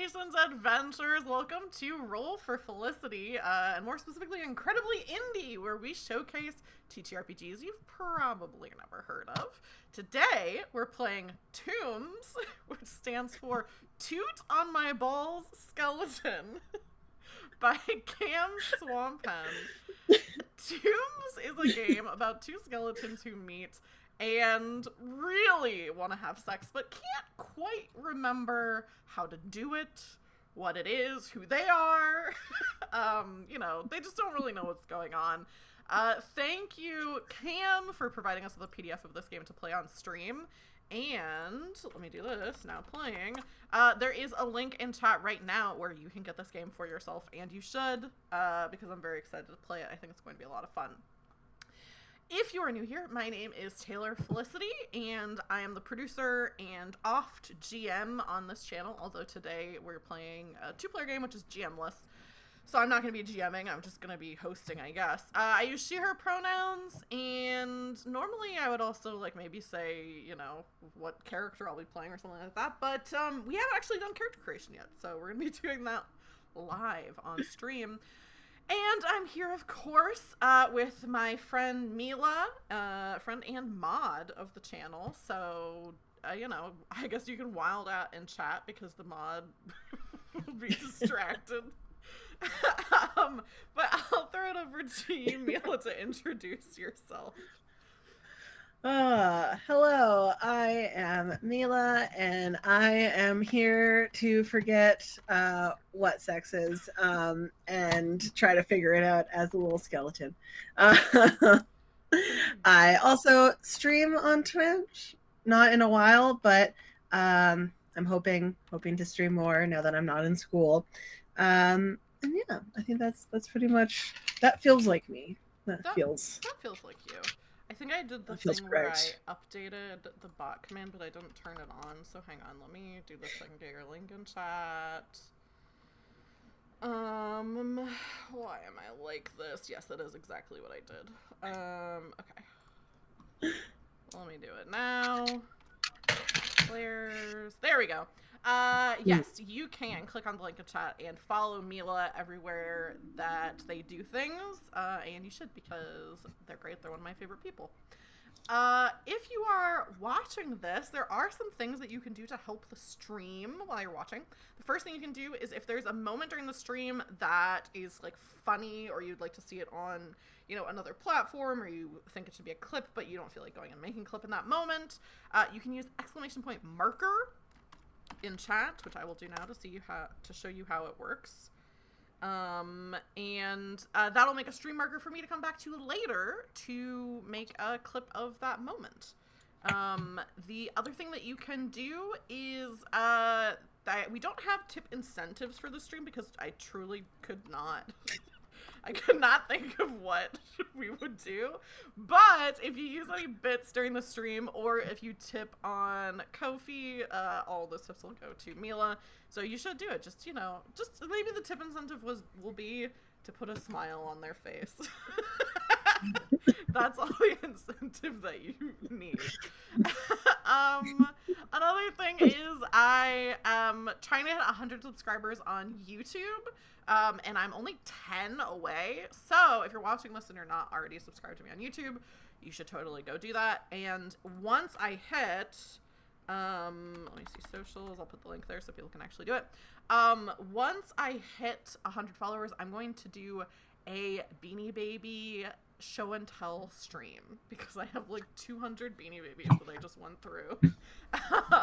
Imaginations Adventures. Welcome to Roll for Felicity, and more specifically, Incredibly Indie, where we showcase TTRPGs you've probably never heard of. Today, we're playing Tombs, which stands for Toot on My Balls Skeleton, by Cam Swamphen. Tombs is a game about two skeletons who meet and really want to have sex, but can't quite remember how to do it, what it is, who they are. They just don't really know what's going on. Thank you, Cam, for providing us with a PDF of this game to play on stream. And let me do this, now playing. There is a link in chat right now where you can get this game for yourself, and you should, because I'm very excited to play it. I think it's going to be a lot of fun. If you are new here, my name is Taylor Felicity, and I am the producer and oft GM on this channel, although today we're playing a two-player game, which is GM-less, so I'm not going to be GMing, I'm just going to be hosting, I guess. I use she, her pronouns, and normally I would also, maybe say, what character I'll be playing or something like that, but we haven't actually done character creation yet, so we're going to be doing that live on stream. And I'm here, of course, with my friend Mila, friend and mod of the channel. So, I guess you can wild out in chat because the mod will be distracted. But I'll throw it over to you, Mila, to introduce yourself. Hello, I am Mila, and I am here to forget what sex is, and try to figure it out as a little skeleton. I also stream on Twitch, not in a while, but I'm hoping to stream more now that I'm not in school. And yeah, I think that's pretty much, that feels like me. That feels like you. I think I did the thing where I updated the bot command, but I didn't turn it on, so hang on, let me do the secondary link in chat. Why am I like this? Yes, that is exactly what I did. Okay. Let me do it now. Clears. There we go. Yes, you can click on the link in chat and follow Mila everywhere that they do things, and you should, because they're great. They're one of my favorite people. If you are watching this, there are some things that you can do to help the stream while you're watching. The first thing you can do is if there's a moment during the stream that is funny, or you'd like to see it on, another platform, or you think it should be a clip, but you don't feel like going and making a clip in that moment, you can use ! marker in chat, which I will do now to show you how it works. That'll make a stream marker for me to come back to later to make a clip of that moment. The other thing that you can do is that we don't have tip incentives for the stream because I truly could not I could not think of what we would do, but if you use any bits during the stream, or if you tip on Ko-fi, all those tips will go to Mila, so you should do it. Just maybe the tip incentive will be to put a smile on their face. That's all the incentive that you need. Another thing is I am trying to hit 100 subscribers on YouTube, and I'm only 10 away. So if you're watching this and you're not already subscribed to me on YouTube, you should totally go do that. And once I hit, let me see socials, I'll put the link there so people can actually do it. Once I hit 100 followers, I'm going to do a Beanie Baby show and tell stream, because I have 200 Beanie Babies that I just went through.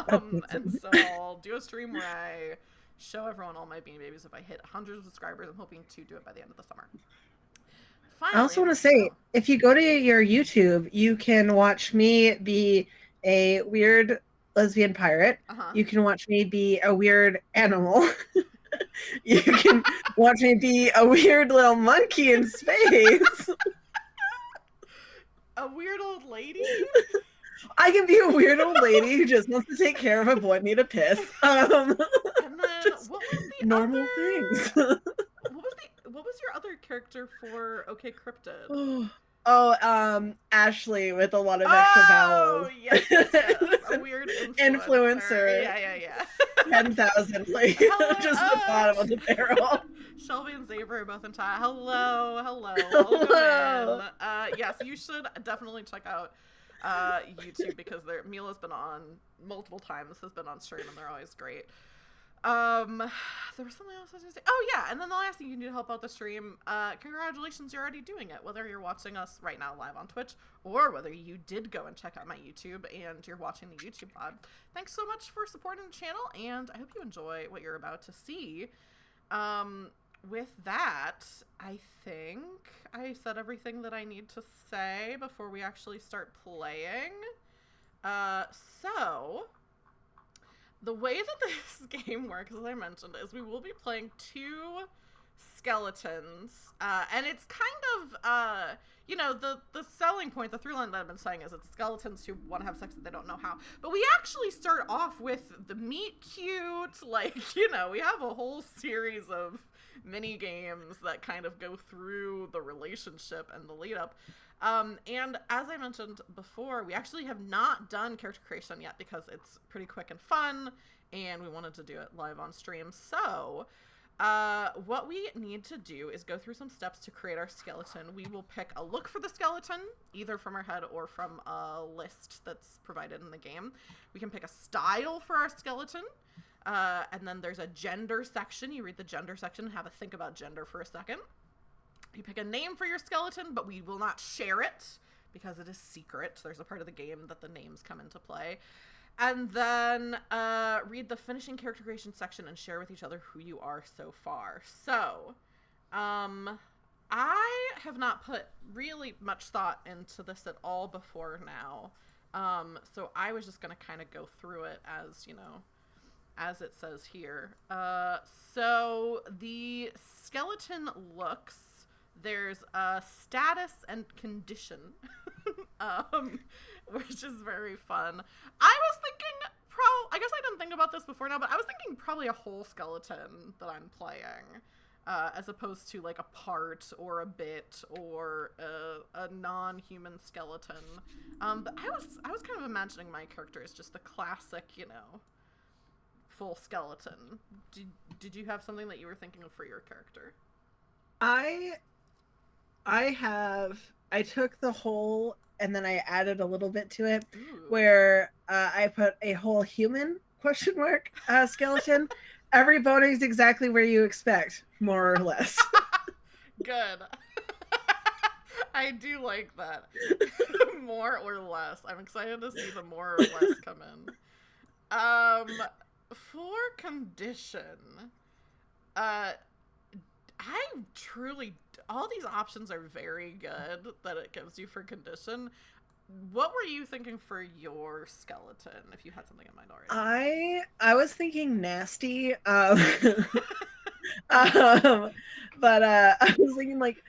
And so I'll do a stream where I show everyone all my Beanie Babies if I hit 100 subscribers. I'm hoping to do it by the end of the summer. Finally, I also want to say, if you go to your YouTube, you can watch me be a weird lesbian pirate. You can watch me be a weird animal. You can watch me be a weird little monkey in space. A weird old lady? I can be a weird old lady who just wants to take care of a boy need a piss. And then what was the normal other... things? What was your other character for OK Cryptid? Ashley with a lot of extra vowels. Oh, yes. A weird influencer. Influencer. Yeah. 10,000, like, just the bottom of the barrel. Shelby and Xavier are both in chat. Hello. Welcome Hello. in. Yes, you should definitely check out YouTube because Mila's been on multiple times, has been on stream, and they're always great. There was something else I was gonna say. Oh yeah, and then the last thing you can do to help out the stream, congratulations, you're already doing it. Whether you're watching us right now live on Twitch, or whether you did go and check out my YouTube and you're watching the YouTube pod, thanks so much for supporting the channel, and I hope you enjoy what you're about to see. With that, I think I said everything that I need to say before we actually start playing. So the way that this game works, as I mentioned, is we will be playing 2 skeletons, and it's kind of, you know, the selling point, the through line that I've been saying is it's skeletons who want to have sex and they don't know how. But we actually start off with the meet cute, like, you know, we have a whole series of mini games that kind of go through the relationship and the lead up. And as I mentioned before, we actually have not done character creation yet because it's pretty quick and fun, and we wanted to do it live on stream. So, what we need to do is go through some steps to create our skeleton. We will pick a look for the skeleton, either from our head or from a list that's provided in the game. We can pick a style for our skeleton. And then there's a gender section. You read the gender section and have a think about gender for a second. You pick a name for your skeleton, but we will not share it because it is secret. There's a part of the game that the names come into play. And then read the finishing character creation section and share with each other who you are so far. So, I have not put really much thought into this at all before now. So I was just going to kind of go through it as, you know, as it says here. So the skeleton looks, there's a status and condition, which is very fun. I was thinking, I guess I didn't think about this before now, but I was thinking probably a whole skeleton that I'm playing, as opposed to like a part or a bit or a non-human skeleton. But I was kind of imagining my character as just the classic, you know, full skeleton. Did you have something that you were thinking of for your character? I took the whole and then I added a little bit to it. Ooh. Where I put a whole human ? Skeleton. Every bone is exactly where you expect, more or less. Good. I do like that. More or less. I'm excited to see the more or less come in. For condition, I truly, all these options are very good that it gives you for condition. What were you thinking for your skeleton, if you had something in mind already? I was thinking nasty, but I was thinking like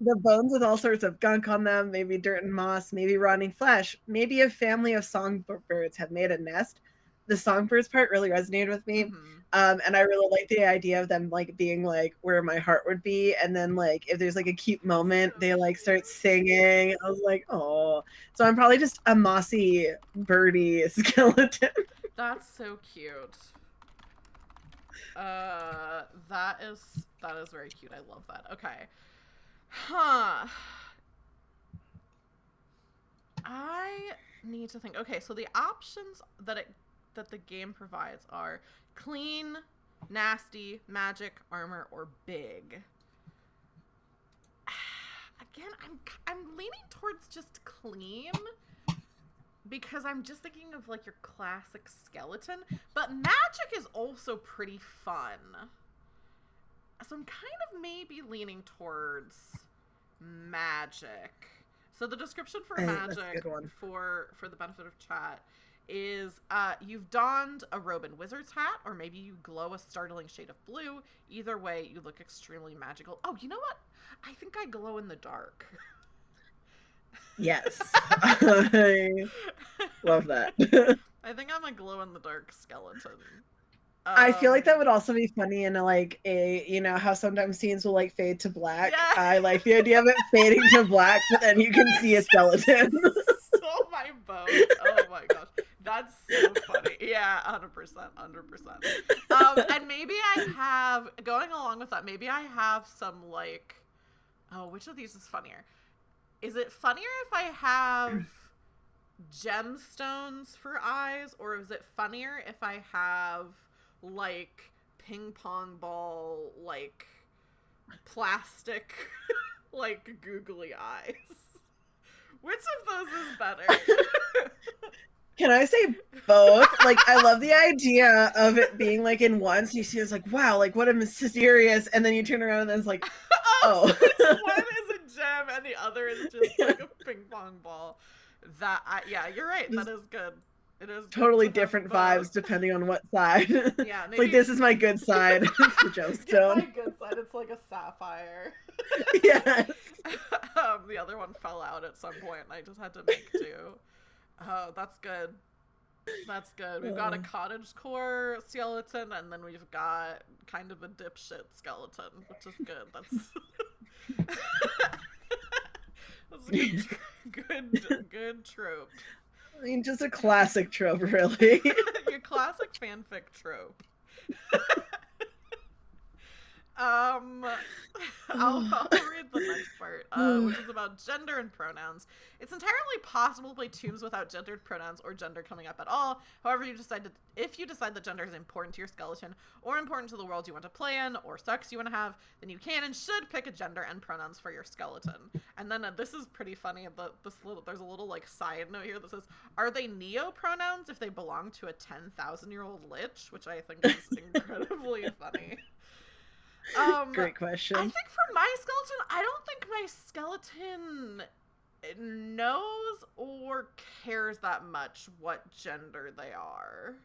the bones with all sorts of gunk on them, maybe dirt and moss, maybe rotting flesh, maybe a family of songbirds have made a nest. The songbirds part really resonated with me. And I really like the idea of them like being like where my heart would be, and then like if there's like a cute moment, they like start singing. I was like, oh. So I'm probably just a mossy birdie skeleton. That's so cute. That is very cute. I love that. Okay. Huh. I need to think. Okay, so the options that the game provides are clean, nasty, magic, armor, or big. Again, I'm leaning towards just clean because I'm just thinking of like your classic skeleton, but magic is also pretty fun. So I'm kind of maybe leaning towards magic. So the description for magic, for the benefit of chat, is you've donned a robe and wizard's hat, or maybe you glow a startling shade of blue. Either way, you look extremely magical. Oh, you know what? I think I glow in the dark. Yes. I love that. I think I'm a glow in the dark skeleton. I feel like that would also be funny in how sometimes scenes will like fade to black. Yeah. I like the idea of it fading to black, but then you can see a skeleton. Stole my bones. Oh my gosh. That's so funny. Yeah, 100%. 100%. And maybe I have, going along with that, maybe I have some like, oh, which of these is funnier? Is it funnier if I have gemstones for eyes, or is it funnier if I have like ping pong ball, like plastic, like googly eyes? Which of those is better? Can I say both? Like, I love the idea of it being like in one, so you see it's like, wow, like what a mysterious, and then you turn around and then it's like, oh. So it's one is a gem and the other is just like a ping pong ball. Yeah, you're right. That is good. It is totally different vibes depending on what side. Yeah, maybe... like this is my good side. It's the gemstone. Yeah, my good side. It's like a sapphire. Yes. The other one fell out at some point, and I just had to make do. Oh, that's good. That's good. We've got a cottagecore skeleton, and then we've got kind of a dipshit skeleton, which is good. That's a good trope. I mean, just a classic trope, really. Your classic fanfic trope. I'll read the next part, which is about gender and pronouns. It's entirely possible to play tombs without gendered pronouns or gender coming up at all. However, if you decide that gender is important to your skeleton or important to the world you want to play in or sex you want to have, then you can and should pick a gender and pronouns for your skeleton. And then this is pretty funny. There's a little like side note here that says, "Are they neo pronouns if they belong to a 10,000-year-old lich?" Which I think is incredibly funny. Great question. I think for my skeleton, I don't think my skeleton knows or cares that much what gender they are.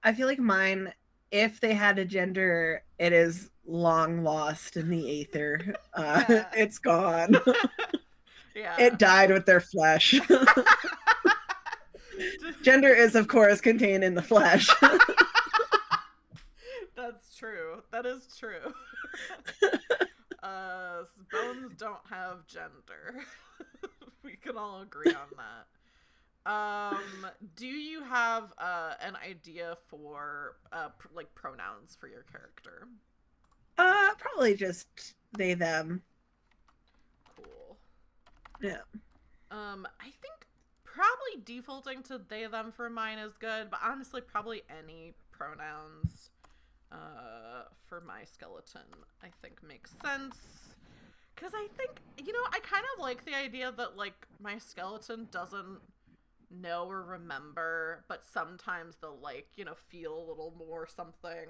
I feel like mine, if they had a gender, it is long lost in the aether. It's gone. Yeah. It died with their flesh. Gender is, of course, contained in the flesh. That's true. That is true. Bones don't have gender. We can all agree on that. Do you have an idea for like pronouns for your character? Probably just they, them. Cool. Yeah. I think probably defaulting to they, them for mine is good, but honestly, probably any pronouns for my skeleton I think makes sense, because I think, I kind of like the idea that like my skeleton doesn't know or remember, but sometimes they'll like feel a little more something.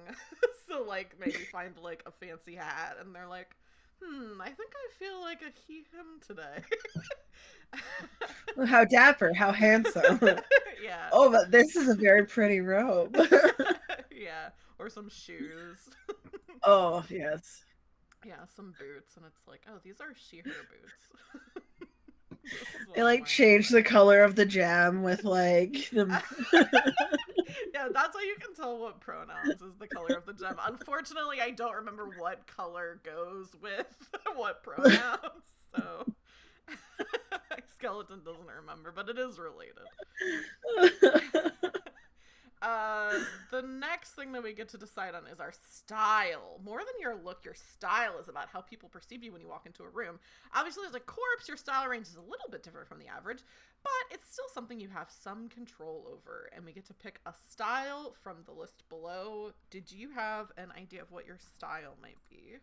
So like maybe find like a fancy hat and they're like, I think I feel like a he him today. How dapper, how handsome. Yeah. Oh, but this is a very pretty robe. Yeah, or some shoes. Oh, yes. Yeah, some boots, and it's like, oh, these are she-her boots. They like change the color of the gem with like the... Yeah, that's how you can tell what pronouns is the color of the gem. Unfortunately, I don't remember what color goes with what pronouns, so my skeleton doesn't remember, but it is related. The next thing that we get to decide on is our style. More than your look, your style is about how people perceive you when you walk into a room. Obviously, as a corpse, your style range is a little bit different from the average, but it's still something you have some control over, and we get to pick a style from the list below. Did you have an idea of what your style might be?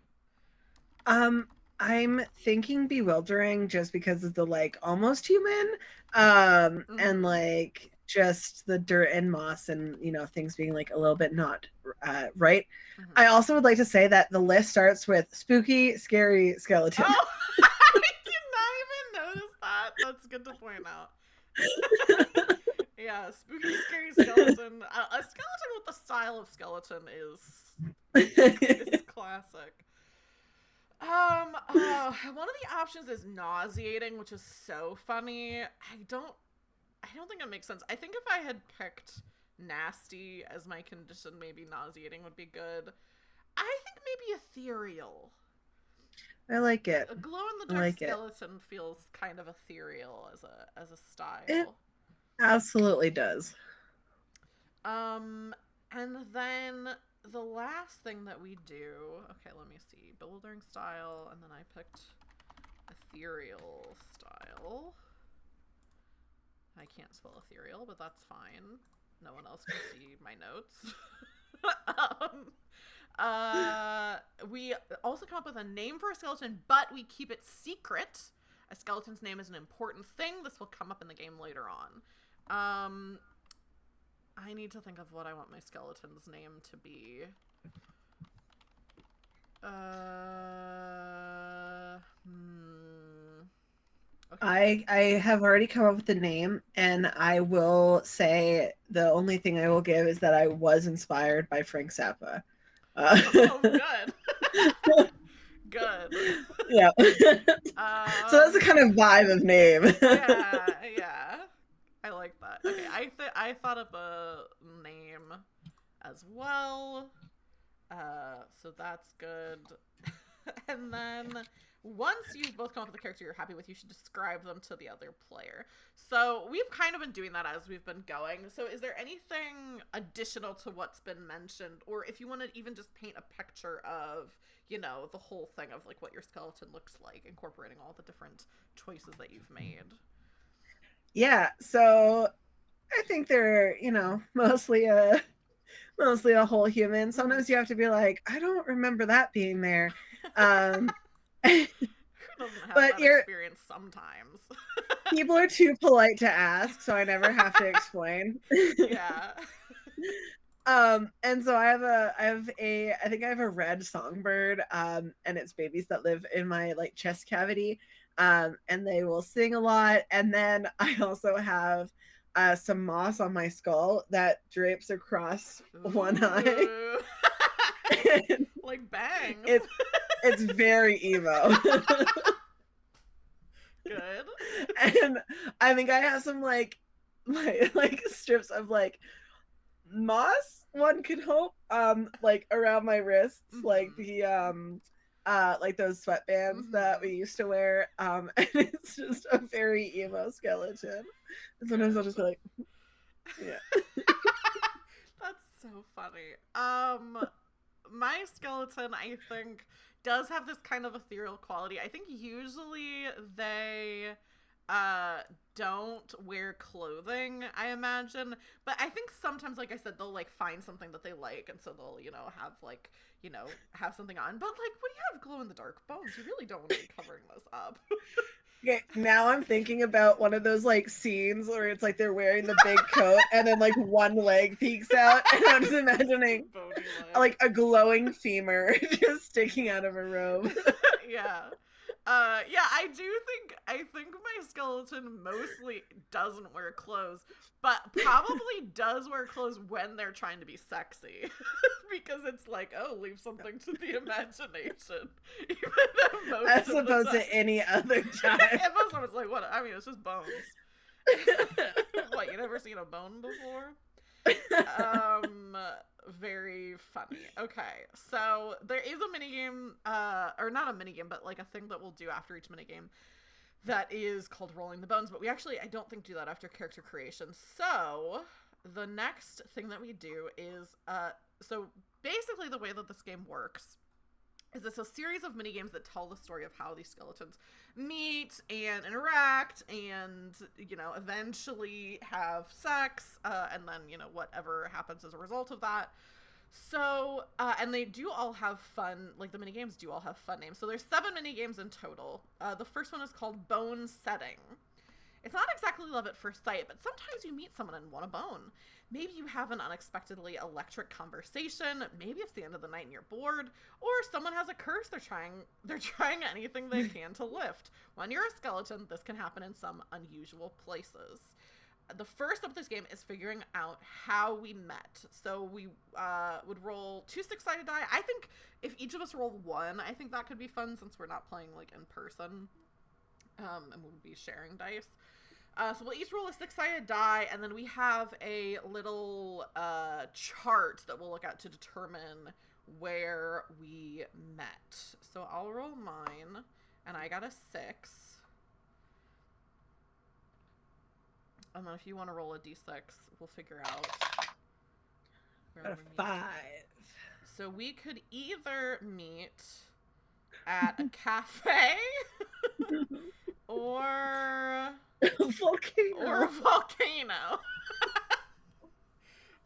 I'm thinking bewildering just because of the like almost human, and like just the dirt and moss and things being like a little bit not right. I also would like to say that the list starts with spooky, scary skeleton. Oh, I did not even notice that. That's good to point out. Yeah, spooky, scary skeleton. A skeleton with the style of skeleton is classic. One of the options is nauseating, which is so funny. I don't think it makes sense. I think if I had picked nasty as my condition, maybe nauseating would be good. I think maybe ethereal. I like it. A glow-in-the-dark skeleton feels kind of ethereal as a style. It absolutely does. And then the last thing that we do... Okay, let me see. Bewildering style, and then I picked ethereal style. I can't spell ethereal, but that's fine. No one else can see my notes. We also come up with a name for a skeleton, but we keep it secret. A skeleton's name is an important thing. This will come up in the game later on. I need to think of what I want my skeleton's name to be. Okay. I have already come up with the name, and I will say the only thing I will give is that I was inspired by Frank Zappa. Oh, good. Good. Yeah. So that's the kind of vibe of name. Yeah. I like that. Okay, I thought of a name as well. So that's good. And then once you've both come up with a character you're happy with, you should describe them to the other player. So we've kind of been doing that as we've been going. So is there anything additional to what's been mentioned? Or if you want to even just paint a picture of, you know, the whole thing of like what your skeleton looks like, incorporating all the different choices that you've made. Yeah, so I think they're, you know, mostly a whole human. Sometimes you have to be like, I don't remember that being there. Who doesn't have that experience sometimes? People are too polite to ask, so I never have to explain. Yeah. And so I think I have a red songbird, and it's babies that live in my like chest cavity. And they will sing a lot. And then I also have some moss on my skull that drapes across one eye. Like bangs. It's very emo. Good. And I think I have some like strips of like moss, one could hope, like around my wrists, like the like those sweatbands that we used to wear, and it's just a very emo skeleton. And sometimes I'll just be like, yeah. That's so funny. My skeleton, I think, does have this kind of ethereal quality. I think usually they don't wear clothing, I imagine, but I think sometimes, like I said, they'll like find something that they like, and so they'll, you know, have like, you know, have something on. But like when you have glow-in-the-dark bones, you really don't want to be covering those up. Okay, now I'm thinking about one of those like scenes where it's like they're wearing the big coat and then like one leg peeks out, and I'm just imagining like a glowing femur just sticking out of a robe. Yeah. Yeah, I think my skeleton mostly doesn't wear clothes, but probably does wear clothes when they're trying to be sexy. Because it's like, oh, leave something to the imagination. Even though as opposed to any other time. And most of it's like, what? I mean, it's just bones. What, you never seen a bone before? Very funny. Okay, so there is a minigame, or not a minigame, but like a thing that we'll do after each minigame that is called Rolling the Bones, but we actually, I don't think, do that after character creation. So the next thing that we do is, so basically the way that this game works is it's a series of minigames that tell the story of how these skeletons meet and interact and, you know, eventually have sex, and then, you know, whatever happens as a result of that. So, and they do all have fun, like the minigames do all have fun names. So there's 7 minigames in total. The first one is called Bone Setting. It's not exactly love at first sight, but sometimes you meet someone and want a bone. Maybe you have an unexpectedly electric conversation. Maybe it's the end of the night and you're bored, or someone has a curse they're trying anything they can to lift. When you're a skeleton, this can happen in some unusual places. The first of this game is figuring out how we met. So we would roll 2 6-sided die. I think if each of us roll 1, I think that could be fun since we're not playing like in person, and we would be sharing dice. So we'll each roll a 6-sided die, and then we have a little chart that we'll look at to determine where we met. So I'll roll mine, and I got a 6. And then if you want to roll a d6, we'll figure out where Got we a meet. 5. So we could either meet at a cafe or Volcano. or a volcano.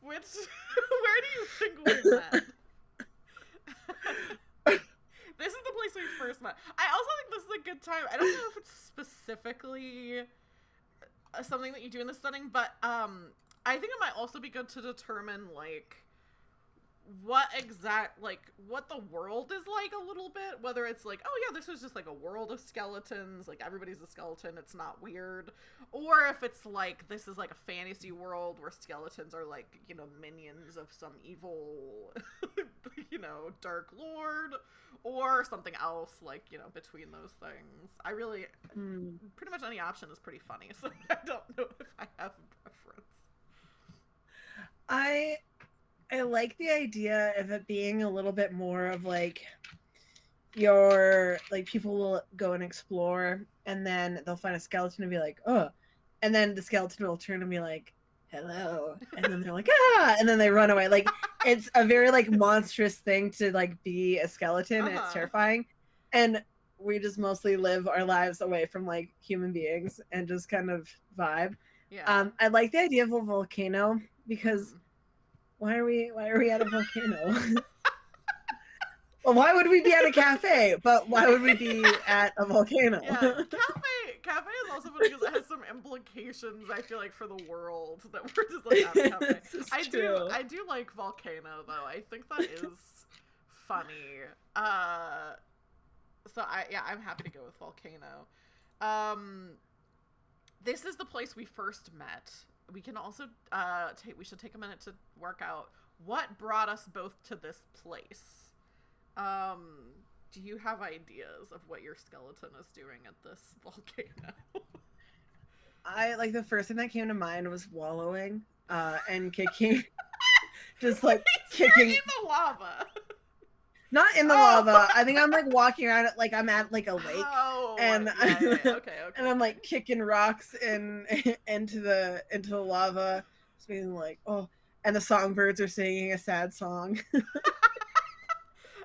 Which, where do you think we met? This is the place we first met. I also think this is a good time. I don't know if it's specifically something that you do in this setting, but I think it might also be good to determine, like, what the world is like a little bit, whether it's like, oh yeah, this is just like a world of skeletons, like everybody's a skeleton, it's not weird, or if it's like this is like a fantasy world where skeletons are like, you know, minions of some evil you know, dark lord, or something else, like, you know, between those things. I really pretty much any option is pretty funny, so I don't know if I have a preference. I like the idea of it being a little bit more of like your, like, people will go and explore and then they'll find a skeleton and be like, oh, and then the skeleton will turn and be like, hello, and then they're like, ah, and then they run away. Like, it's a very like monstrous thing to like be a skeleton. And it's terrifying, and we just mostly live our lives away from like human beings and just kind of vibe. Yeah. I like the idea of a volcano because why are we at a volcano? Well, why would we be at a cafe? But why would we be at a volcano? Yeah, cafe is also funny because it has some implications, I feel like, for the world that we're just like at a cafe. I do like volcano though. I think that is funny. So I'm happy to go with volcano. This is the place we first met. We can also we should take a minute to work out what brought us both to this place. Do you have ideas of what your skeleton is doing at this volcano? I like, the first thing that came to mind was wallowing and kicking. Just like kicking in the lava. Not in the lava. I think I'm like walking around it like I'm at like a lake. Oh, and okay. And I'm like kicking rocks into the lava, just being like, oh, and the songbirds are singing a sad song.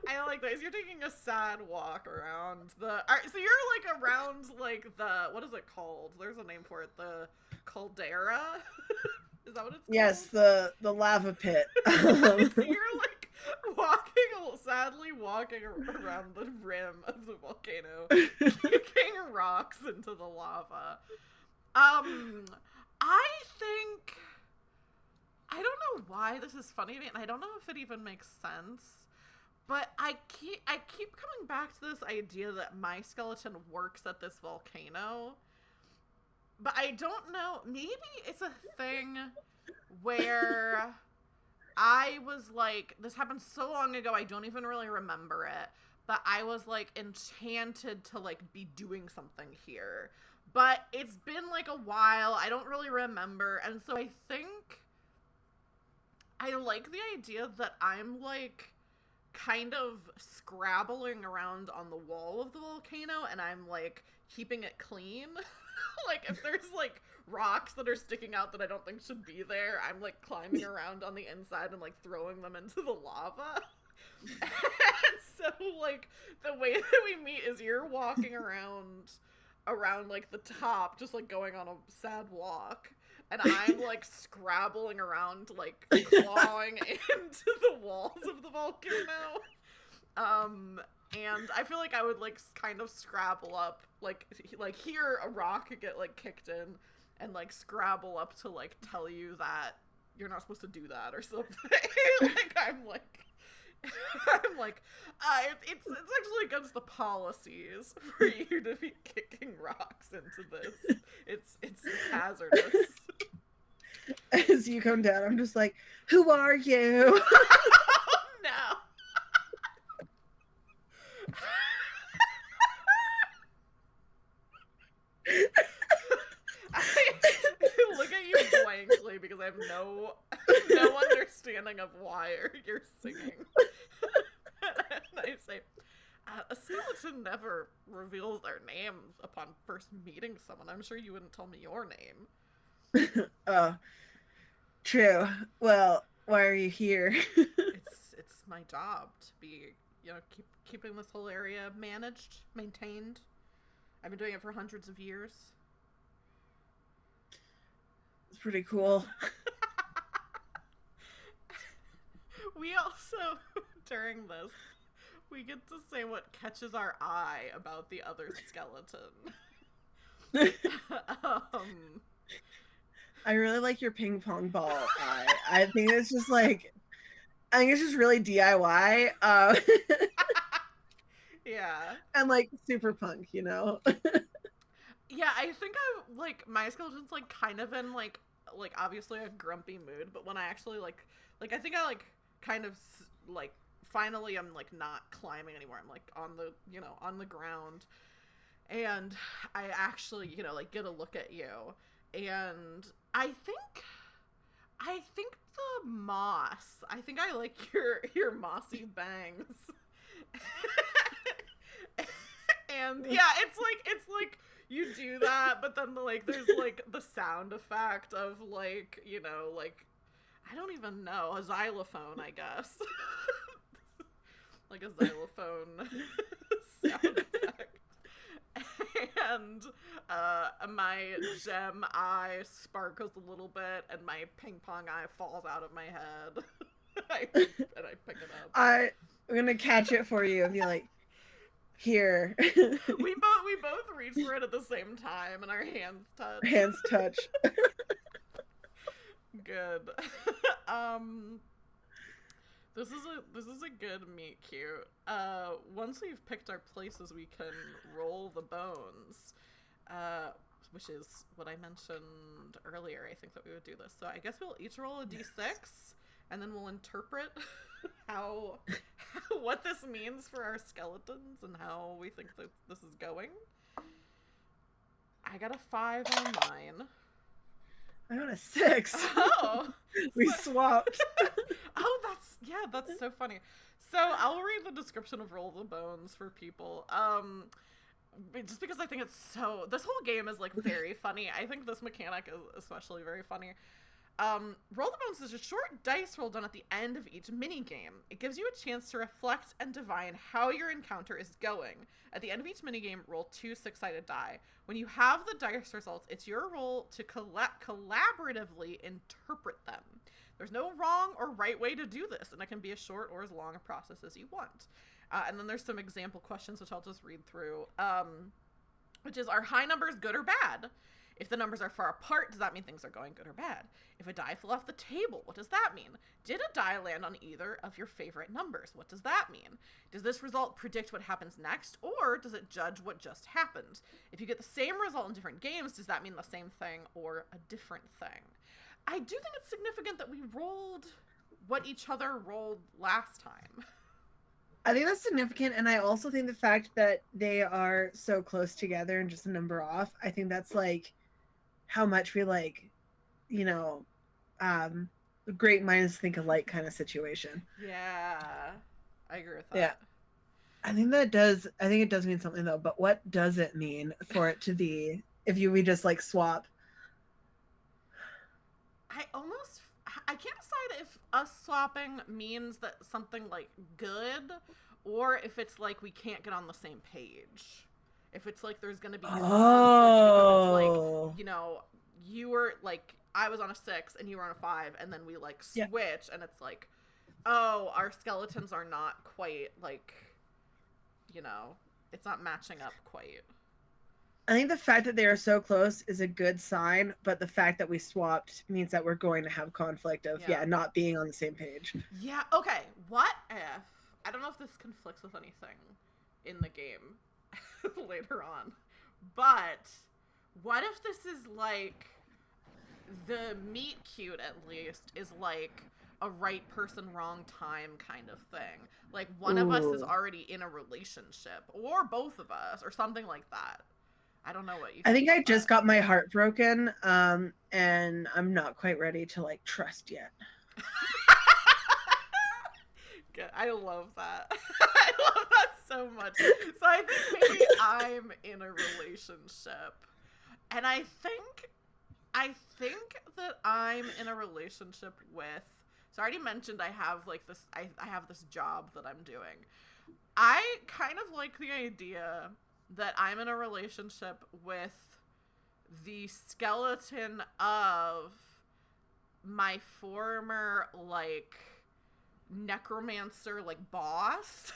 I like that. You're taking a sad walk around the. So you're like around like the, what is it called? There's a name for it. The caldera. Is that what it's called? Yes, the lava pit. So you're like sadly walking around the rim of the volcano, kicking rocks into the lava. I don't know why this is funny to me, and I don't know if it even makes sense. But I keep coming back to this idea that my skeleton works at this volcano. But I don't know. Maybe it's a thing where I was like, this happened so long ago, I don't even really remember it. But I was like enchanted to like be doing something here. But it's been like a while. I don't really remember. And so I think I like the idea that I'm like kind of scrabbling around on the wall of the volcano and I'm like keeping it clean. Like if there's like rocks that are sticking out that I don't think should be there, I'm like climbing around on the inside and like throwing them into the lava. And so like the way that we meet is you're walking around like the top, just like going on a sad walk. And I'm like scrabbling around, like clawing into the walls of the volcano. And I feel like I would like kind of scrabble up, like hear a rock get like kicked in, and like scrabble up to like tell you that you're not supposed to do that or something. Like I'm like, it's actually against the policies for you to be kicking rocks into this. It's hazardous. As you come down, I'm just like, who are you? Oh, no. I have no understanding of why you're singing. And I say, a skeleton never reveals their name upon first meeting someone. I'm sure you wouldn't tell me your name. Oh, true. Well, why are you here? It's my job to be, keeping this whole area managed, maintained. I've been doing it for hundreds of years. It's pretty cool. We also, during this, we get to say what catches our eye about the other skeleton. I really like your ping pong ball eye. I think it's just really DIY. Yeah. And like super punk, Yeah, I think my skeleton's kind of in obviously a grumpy mood, but when I actually I think I kind of finally I'm not climbing anymore. I'm on the on the ground, and I actually get a look at you, and I think the moss. I think I like your mossy bangs. And yeah, it's like you do that, but then there's the sound effect of I don't even know, a xylophone, I guess. Like a xylophone sound effect. And my gem eye sparkles a little bit, and my ping pong eye falls out of my head. And I pick it up. I'm gonna catch it for you and be like, here. We both reach for it at the same time, and our hands touch. Hands touch. Good. This is a good meet cute. Once we've picked our places, we can roll the bones, which is what I mentioned earlier. I think that we would do this. So I guess we'll each roll a d6, and then we'll interpret what this means for our skeletons and how we think that this is going. I got a 5 and a 9. I got a 6. Oh, we swapped. Oh, that's so funny. So I'll read the description of Roll the Bones for people. Just because I think this whole game is very funny. I think this mechanic is especially very funny. Roll the Bones is a short dice roll done at the end of each minigame. It gives you a chance to reflect and divine how your encounter is going. At the end of each minigame, roll 2 6-sided die. When you have the dice results, it's your role to collaboratively interpret them. There's no wrong or right way to do this, and it can be as short or as long a process as you want. And then there's some example questions, which I'll just read through, which is, are high numbers good or bad? If the numbers are far apart, does that mean things are going good or bad? If a die fell off the table, what does that mean? Did a die land on either of your favorite numbers? What does that mean? Does this result predict what happens next, or does it judge what just happened? If you get the same result in different games, does that mean the same thing or a different thing? I do think it's significant that we rolled what each other rolled last time. I think that's significant, and I also think the fact that they are so close together and just a number off, I think that's how much we great minds think alike kind of situation. Yeah, I agree with that. Yeah, I think it does mean something though. But what does it mean for it to be if we just swap? I can't decide if us swapping means that something good, or if it's we can't get on the same page. If it's there's gonna be conflict because it's you were I was on a 6 and you were on a 5, and then we switch, and it's oh, our skeletons are not quite it's not matching up quite. I think the fact that they are so close is a good sign, but the fact that we swapped means that we're going to have conflict of not being on the same page. Yeah, okay. What if, I don't know if this conflicts with anything in the game later on, but what if this is the meet cute at least is a right person, wrong time kind of thing. One of us is already in a relationship, or both of us, or something like that. I don't know what you I think think I about just that. got my heart broken, and I'm not quite ready to like trust yet. Good. I love that. I love that so much. So I think maybe I'm in a relationship. And I think that I'm in a relationship with, so I already mentioned I have like this I have this job that I'm doing. I kind of like the idea that I'm in a relationship with the skeleton of my former like necromancer like boss.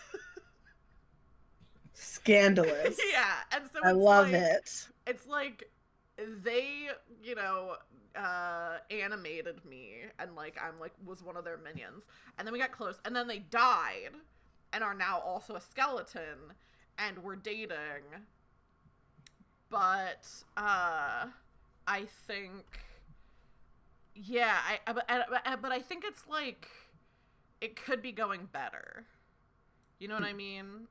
Scandalous. Yeah, and so I love it. it's like they, you know, animated me, and like I'm like was one of their minions, and then we got close, and then they died and are now also a skeleton, and we're dating. But I think, yeah, but I think it's like it could be going better. You know what I mean?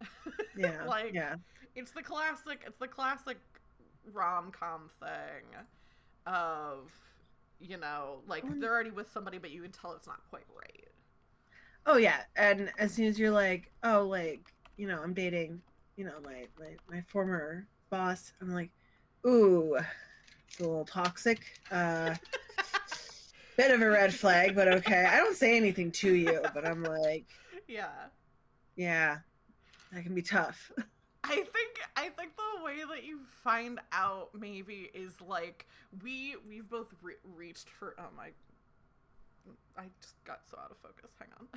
Yeah, Like yeah. it's the classic rom-com thing of, you know, like they're already with somebody but you can tell it's not quite right. Oh yeah, and as soon as you're like, oh, like, I'm dating, my former boss, I'm like, ooh, it's a little toxic. Bit of a red flag, but okay. I don't say anything to you, but I'm like, Yeah. yeah, that can be tough. I think the way that you find out maybe is like we've both reached for, oh my, I just got so out of focus. Hang on.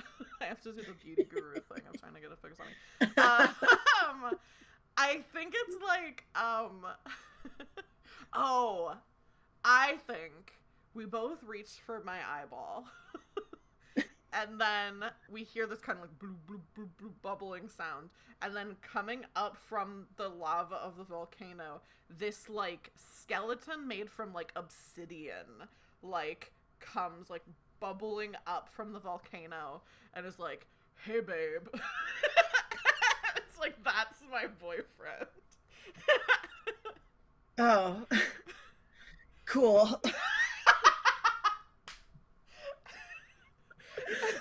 I have to do the beauty guru thing. I'm trying to get a focus on me. I think it's like, oh, I think we both reached for my eyeball. And then we hear this kind of like bloop, bloop, bloop, bloop, bubbling sound. And then coming up from the lava of the volcano, this like skeleton made from like obsidian, like comes like bubbling up from the volcano and is like, hey babe. It's like, that's my boyfriend. Oh, cool.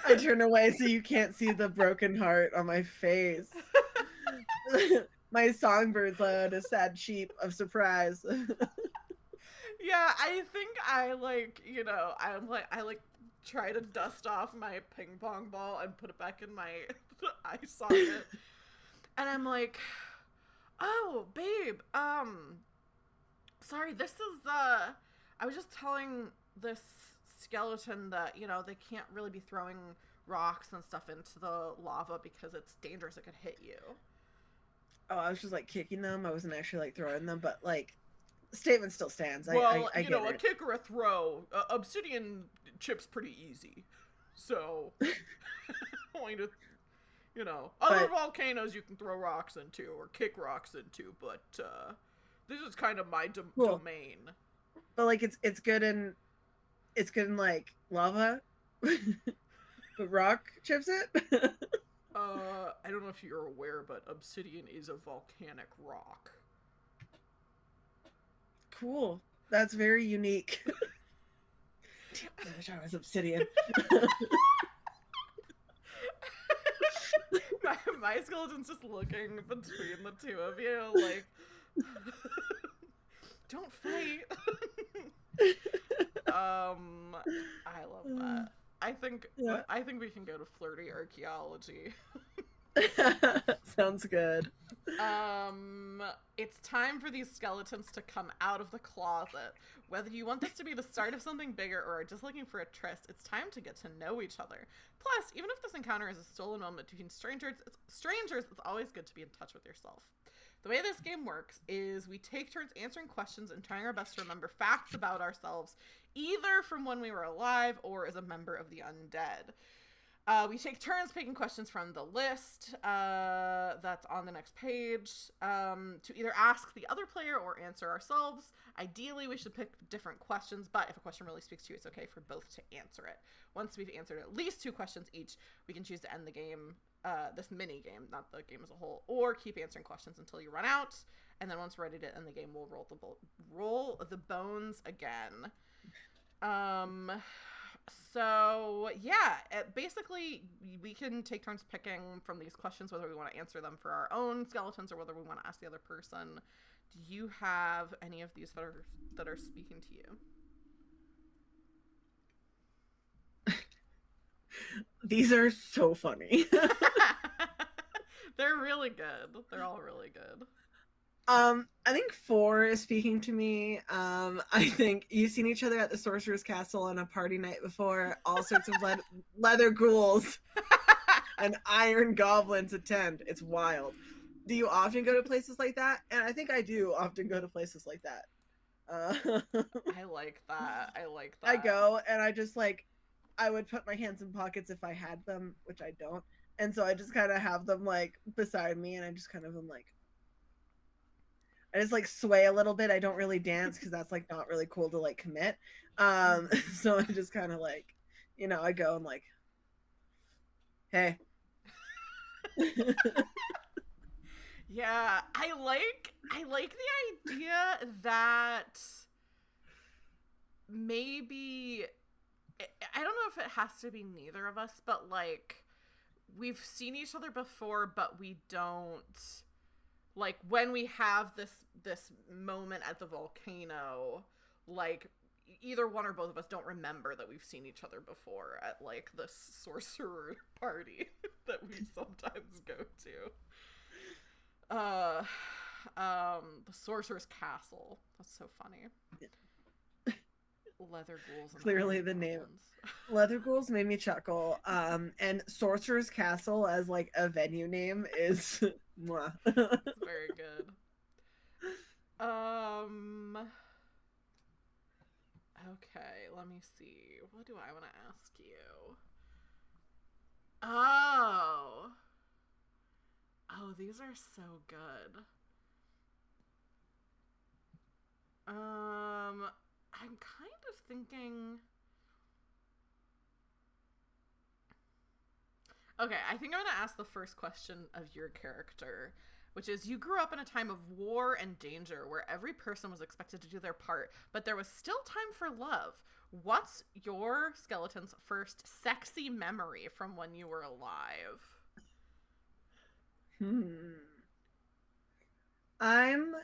I turn away so you can't see the broken heart on my face. My songbirds let out a sad sheep of surprise. Yeah, I think I like, you know, I like try to dust off my ping pong ball and put it back in my eye socket. And I'm like, "Oh, babe, sorry, this is I was just telling this skeleton that, you know, they can't really be throwing rocks and stuff into the lava because it's dangerous, it could hit you." Oh, I was just like kicking them. I wasn't actually like throwing them, but like the statement still stands. Well, I you get know, a it. kick or a throw, obsidian chips pretty easy. So, only to, you know, other But volcanoes you can throw rocks into or kick rocks into, but this is kind of my cool. domain. But like it's good in like lava. But rock chips it. I don't know if you're aware, but obsidian is a volcanic rock. Cool. That's very unique. Damn, I wish I was obsidian. my skeleton's just looking between the two of you, like, don't fight. I love that. I think Yeah. I think we can go to flirty archaeology. Sounds good. It's time for these skeletons to come out of the closet. Whether you want this to be the start of something bigger or are just looking for a tryst, it's time to get to know each other. Plus, even if this encounter is a stolen moment between strangers, it's always good to be in touch with yourself. The way this game works is we take turns answering questions and trying our best to remember facts about ourselves, either from when we were alive or as a member of the undead. We take turns picking questions from the list that's on the next page to either ask the other player or answer ourselves. Ideally, we should pick different questions, but if a question really speaks to you, it's okay for both to answer it. Once we've answered at least 2 questions each, we can choose to end the game this mini game, not the game as a whole, or keep answering questions until you run out. And then once we're ready to end the game, we'll roll the bones again. So yeah, basically we can take turns picking from these questions whether we want to answer them for our own skeletons or whether we want to ask the other person. Do you have any of these that are speaking to you? These are so funny. They're really good. They're all really good. I think 4 is speaking to me. I think you've seen each other at the Sorcerer's Castle on a party night before. All sorts of leather ghouls and iron goblins attend. It's wild. Do you often go to places like that? And I think I do often go to places like that. I like that. I go and I just I would put my hands in pockets if I had them, which I don't. And so I just kind of have them beside me and I just kind of am I just sway a little bit. I don't really dance because that's not really cool to commit. So I just kind of I go and hey. Yeah, I like the idea that maybe I don't know if it has to be neither of us, but we've seen each other before, but we don't when we have this moment at the volcano, either one or both of us don't remember that we've seen each other before at the sorcerer party that we sometimes go to. The sorcerer's castle. That's so funny. Leather ghouls. And clearly the name. Leather ghouls made me chuckle. And sorcerer's castle as a venue name is mwah. It's very good. Okay, let me see. What do I want to ask you? Oh, these are so good. I'm kind of thinking. Okay, I think I'm going to ask the first question of your character, which is you grew up in a time of war and danger where every person was expected to do their part, but there was still time for love. What's your skeleton's first sexy memory from when you were alive? I'm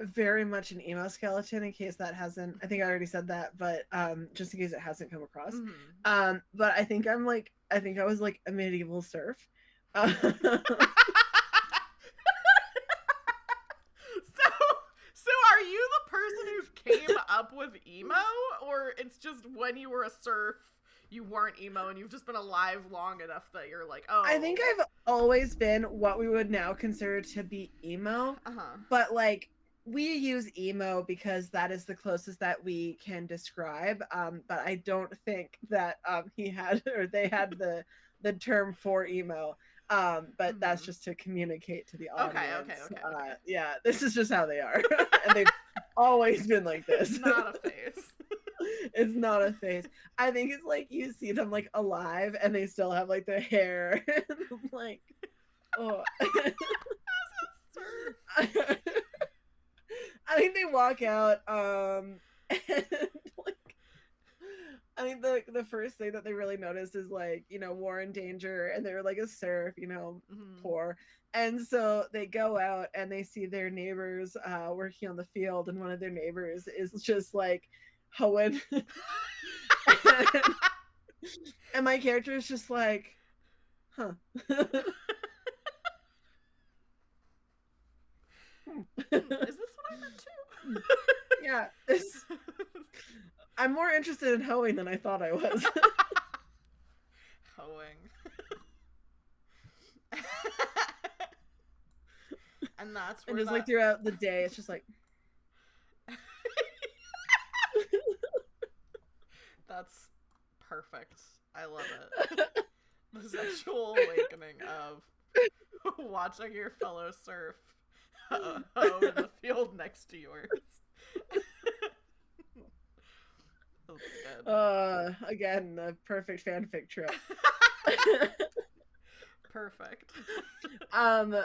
very much an emo skeleton in case that hasn't, I think I already said that, but just in case it hasn't come across. But I think I was a medieval serf. So are you the person who came up with emo, or it's just when you were a serf you weren't emo and you've just been alive long enough that you're oh. I think I've always been what we would now consider to be emo. But we use emo because that is the closest that we can describe. But I don't think that they had the term for emo. But that's just to communicate to the audience. Okay. Yeah, this is just how they are. And they've always been like this. It's not a phase. It's not a phase. I think it's you see them alive and they still have their hair. And oh. I think they walk out and I think the first thing that they really noticed is war and danger, and they're a serf, poor. And so they go out and they see their neighbors working on the field, and one of their neighbors is just hoeing. And my character is just huh. Is this what I meant too? Yeah, I'm more interested in hoeing than I thought I was. Hoeing. And that's where and just throughout the day it's just That's perfect. I love it. The sexual awakening of watching your fellow serf hoe in the field next to yours. That's good. Again, the perfect fanfic trip. Perfect. I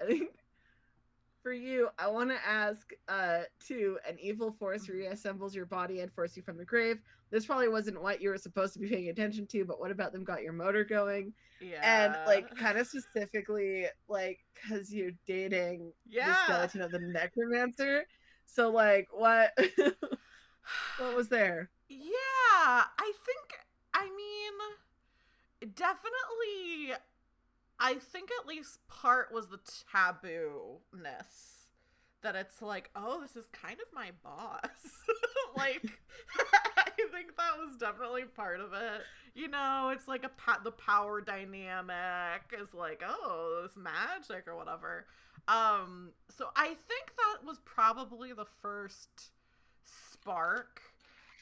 think for you, I want to ask, two, an evil force reassembles your body and forces you from the grave. This probably wasn't what you were supposed to be paying attention to, but what about them got your motor going? Yeah. And, like, kind of specifically, like, because you're dating the skeleton of the necromancer. So, like, what what was there? Yeah, I mean, definitely, I think at least part was the taboo-ness. That it's like, oh, this is kind of my boss. Like, I think that was definitely part of it. You know, it's like the power dynamic is like, oh, this magic or whatever. So I think that was probably the first spark.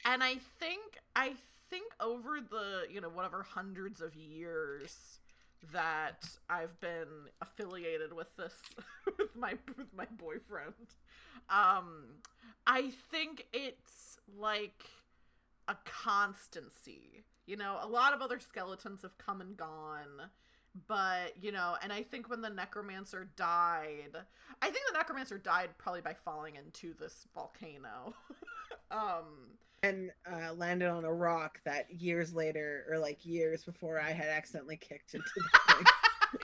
And I think over the, whatever hundreds of years that I've been affiliated with this with my boyfriend, I think it's like a constancy. A lot of other skeletons have come and gone, but and I think when the necromancer died, probably by falling into this volcano. And landed on a rock that years later, or like years before, I had accidentally kicked into the thing.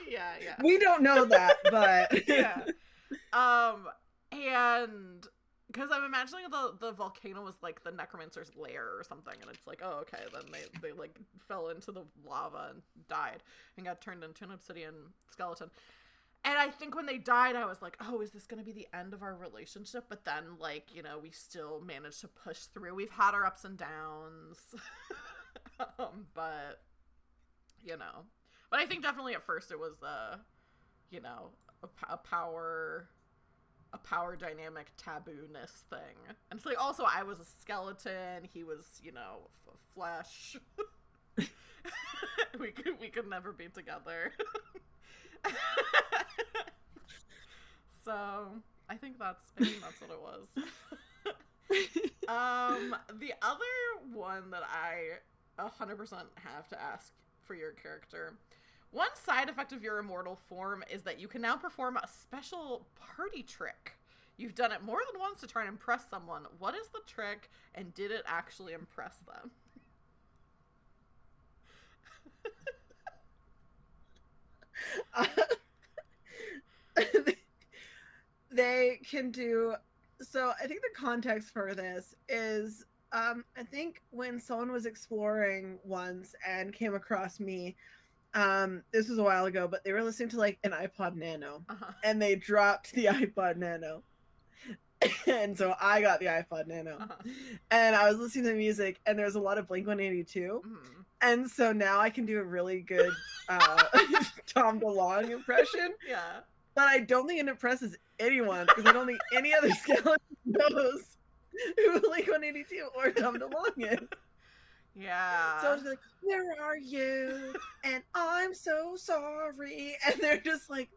Yeah. We don't know that, but yeah. And because I'm imagining the volcano was like the necromancer's lair or something, and it's like, oh, okay, then they like fell into the lava and died and got turned into an obsidian skeleton. And I think when they died, I was like, oh, is this going to be the end of our relationship? But then, like, we still managed to push through. We've had our ups and downs. But I think definitely at first it was, a power dynamic taboo-ness thing. And it's like, also, I was a skeleton. He was, flesh. we could never be together. So I think that's what it was. The other one that I 100% have to ask for your character. One side effect of your immortal form is that you can now perform a special party trick. You've done it more than once to try and impress someone. What is the trick, and did it actually impress them? They can do so. I think the context for this is I think when someone was exploring once and came across me, this was a while ago, but they were listening to like an iPod Nano, and they dropped the iPod Nano. And so I got the iPod Nano, and I was listening to music, and there was a lot of Blink-182, and so now I can do a really good Tom DeLonge impression. Yeah. But I don't think it impresses anyone, because I don't think any other skeleton knows who Blink-182 or Tom DeLonge is. Yeah. So I was like, where are you? And I'm so sorry. And they're just like,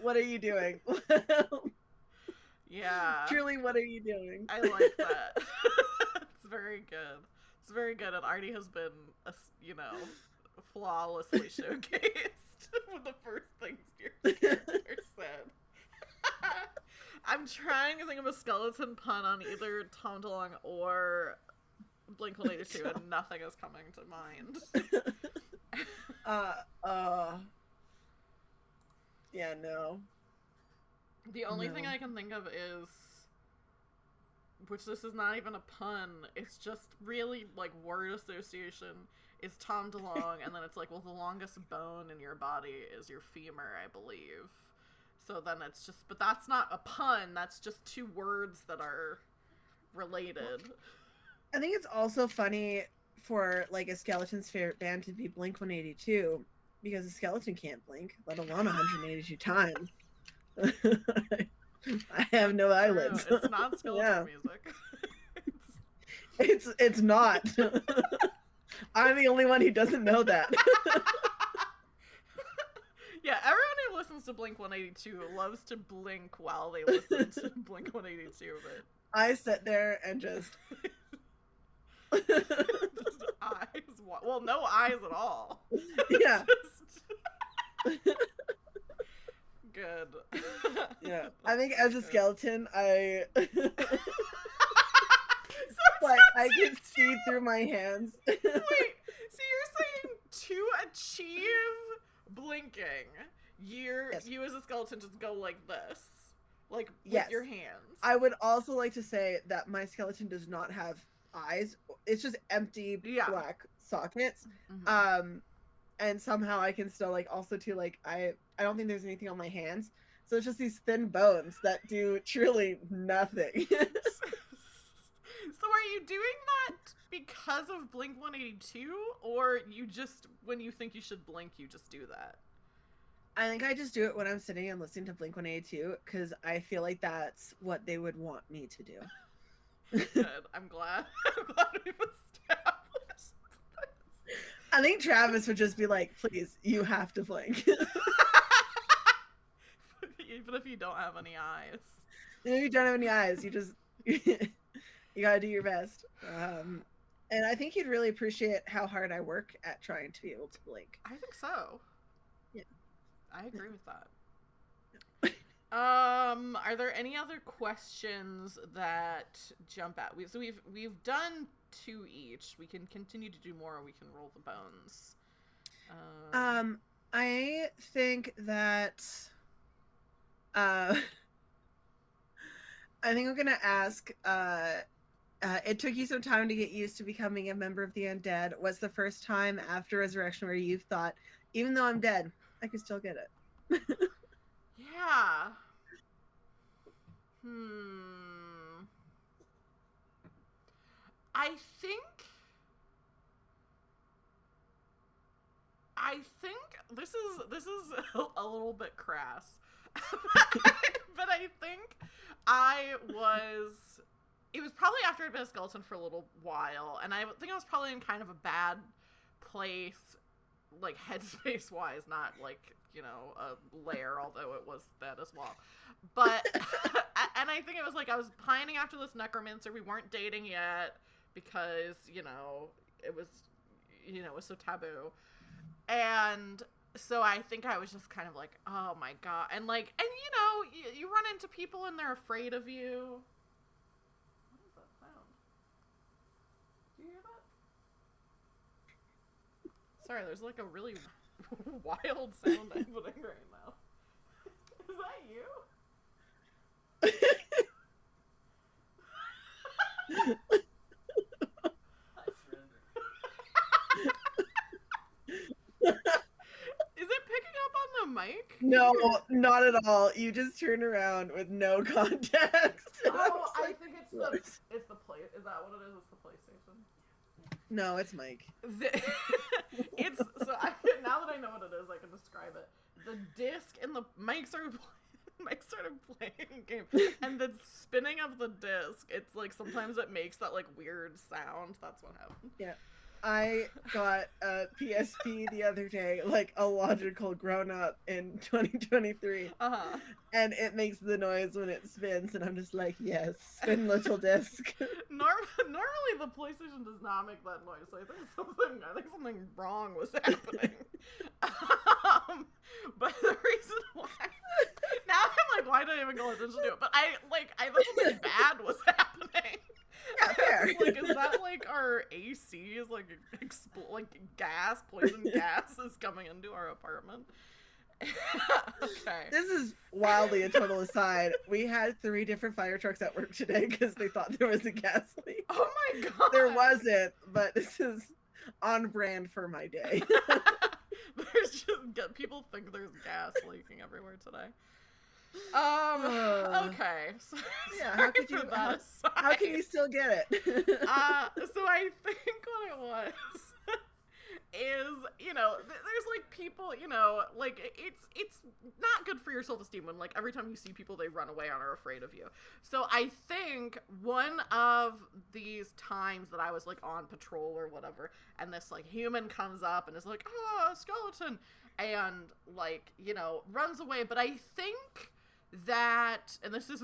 what are you doing? Yeah. Truly, what are you doing? I like that. It's very good. It's very good. And Artie has been, flawlessly showcased with the first things your character said. I'm trying to think of a skeleton pun on either Tom DeLonge or Blink-182, and nothing is coming to mind. Yeah, no. The only thing I can think of is, which this is not even a pun, it's just really, like, word association, is Tom DeLonge, and then it's like, well, the longest bone in your body is your femur, I believe. So then it's just, but that's not a pun, that's just two words that are related. I think it's also funny for, like, a skeleton's favorite band to be Blink-182, because a skeleton can't blink, let alone 182 times. I have no eyelids. It's not skeleton music. It's not. I'm the only one who doesn't know that. Yeah, everyone who listens to Blink-182 loves to blink while they listen to Blink-182, but I sit there and just just eyes. Well, no eyes at all. Yeah. Good. Yeah, I think as a skeleton, I So like I it's can see through my hands. Wait, so you're saying to achieve blinking, Yes. you as a skeleton just go like this, like Yes. with your hands. I would also like to say that my skeleton does not have eyes. It's just empty black sockets. Mm-hmm. And somehow I can still like also too like I don't think there's anything on my hands. So it's just these thin bones that do truly nothing. So are you doing that because of Blink 182, or you just, when you think you should blink, you just do that? I think I just do it when I'm sitting and listening to Blink 182 because I feel like that's what they would want me to do. Good. I'm glad. I'm glad we've established this. I think Travis would just be like, please, you have to blink. Even if you don't have any eyes. Even if you don't have any eyes, you just you gotta do your best. And I think he'd really appreciate how hard I work at trying to be able to blink. I think so. Yeah. I agree with that. Are there any other questions that jump out? So we've done 2 each. We can continue to do more, or we can roll the bones. I think that I think I'm gonna ask it took you some time to get used to becoming a member of the undead. What's the first time after resurrection where you've thought, even though I'm dead, I can still get it? Yeah. I think this is a little bit crass. But I think it was probably after I'd been a skeleton for a little while, and I think I was probably in kind of a bad place, like headspace wise, not like, a lair, although it was that as well. But and I think it was like I was pining after this necromancer. We weren't dating yet because, it was it was so taboo. And so I think I was just kind of like, oh my god. And you run into people and they're afraid of you. What is that sound? Do you hear that? Sorry, there's like a really wild sound happening right now. Is that you? I surrender. Is it picking up on the mic? No, not at all. You just turn around with no context. Oh, I think it's the play. Is that what it is? It's the PlayStation. No, it's Mike. It's now that I know what it is, I can describe it. The disc and the mic started playing a game, and the spinning of the disc. It's like sometimes it makes that like weird sound. That's what happened. Yeah. I got a PSP the other day, like a logical grown-up in 2023. Uh-huh. And it makes the noise when it spins, and I'm just like, yes, spin little disc. Normally the PlayStation does not make that noise, so I think something wrong was happening. But the reason why now I'm like, why did I even go attention to it? But I thought something bad was happening. Yeah, fair. Like, is that like our AC is like poison gas is coming into our apartment? Okay. This is wildly a total aside. We had 3 different fire trucks at work today because they thought there was a gas leak. Oh my god. There wasn't, but this is on brand for my day. People think there's gas leaking everywhere today. Okay. So, yeah, how can you still get it? So I think what it was is, there's like people, like it's not good for your self-esteem when like every time you see people they run away and are afraid of you. So I think one of these times that I was like on patrol or whatever, and this like human comes up and is like, oh, skeleton, and like, runs away. But I think that, and this is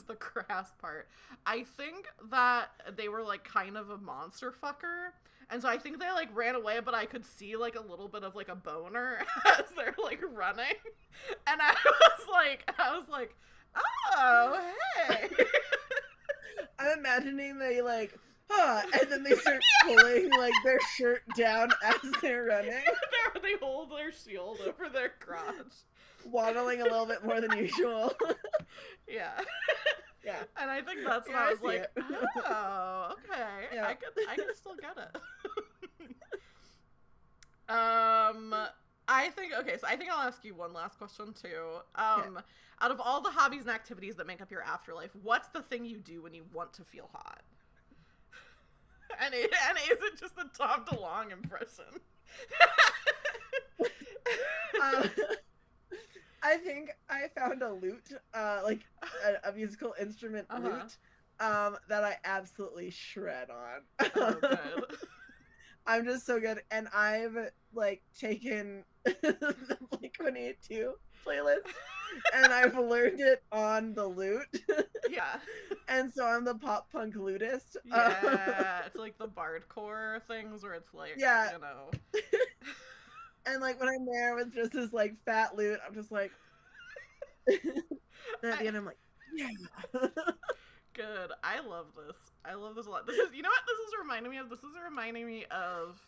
the crass part, I think that they were like kind of a monster fucker, And so I think they like ran away, but I could see like a little bit of like a boner as they're like running. And I was like, oh, hey. I'm imagining they like, and then they start pulling like their shirt down as they're running. They hold their shield over their crotch. Waddling a little bit more than usual. Yeah. Yeah. And I think that's when I was like, oh, okay. Yeah. I could still get it. I think I'll ask you one last question too. Out of all the hobbies and activities that make up your afterlife, what's the thing you do when you want to feel hot? And is it just the Tom DeLonge impression? I think I found a lute, like a musical instrument lute, that I absolutely shred on. Oh, good. I'm just so good, and I've like taken the Blink-182 playlist, and I've learned it on the lute. Yeah. And so I'm the pop punk lutist. Yeah, it's like the bardcore things where it's like, yeah. you know. And like when I'm there with just this like fat lute, I'm just like, and at the end I'm like, yeah. Good. I love this. I love this a lot. This is, you know what this is reminding me of? This is reminding me of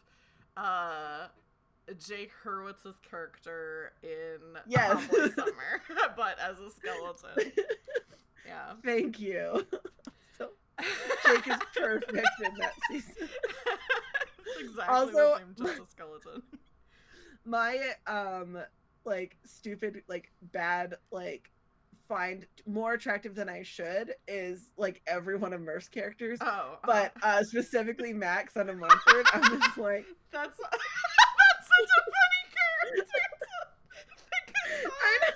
Jake Hurwitz's character in Cowboy Summer, but as a skeleton. Yeah. Thank you. So Jake is perfect in that season. It's exactly also, the same, just a skeleton. My like stupid, like bad, like find more attractive than I should is like every one of Murph's characters. Oh. But specifically Max on a Mumford, I'm just like that's such a funny character. I know.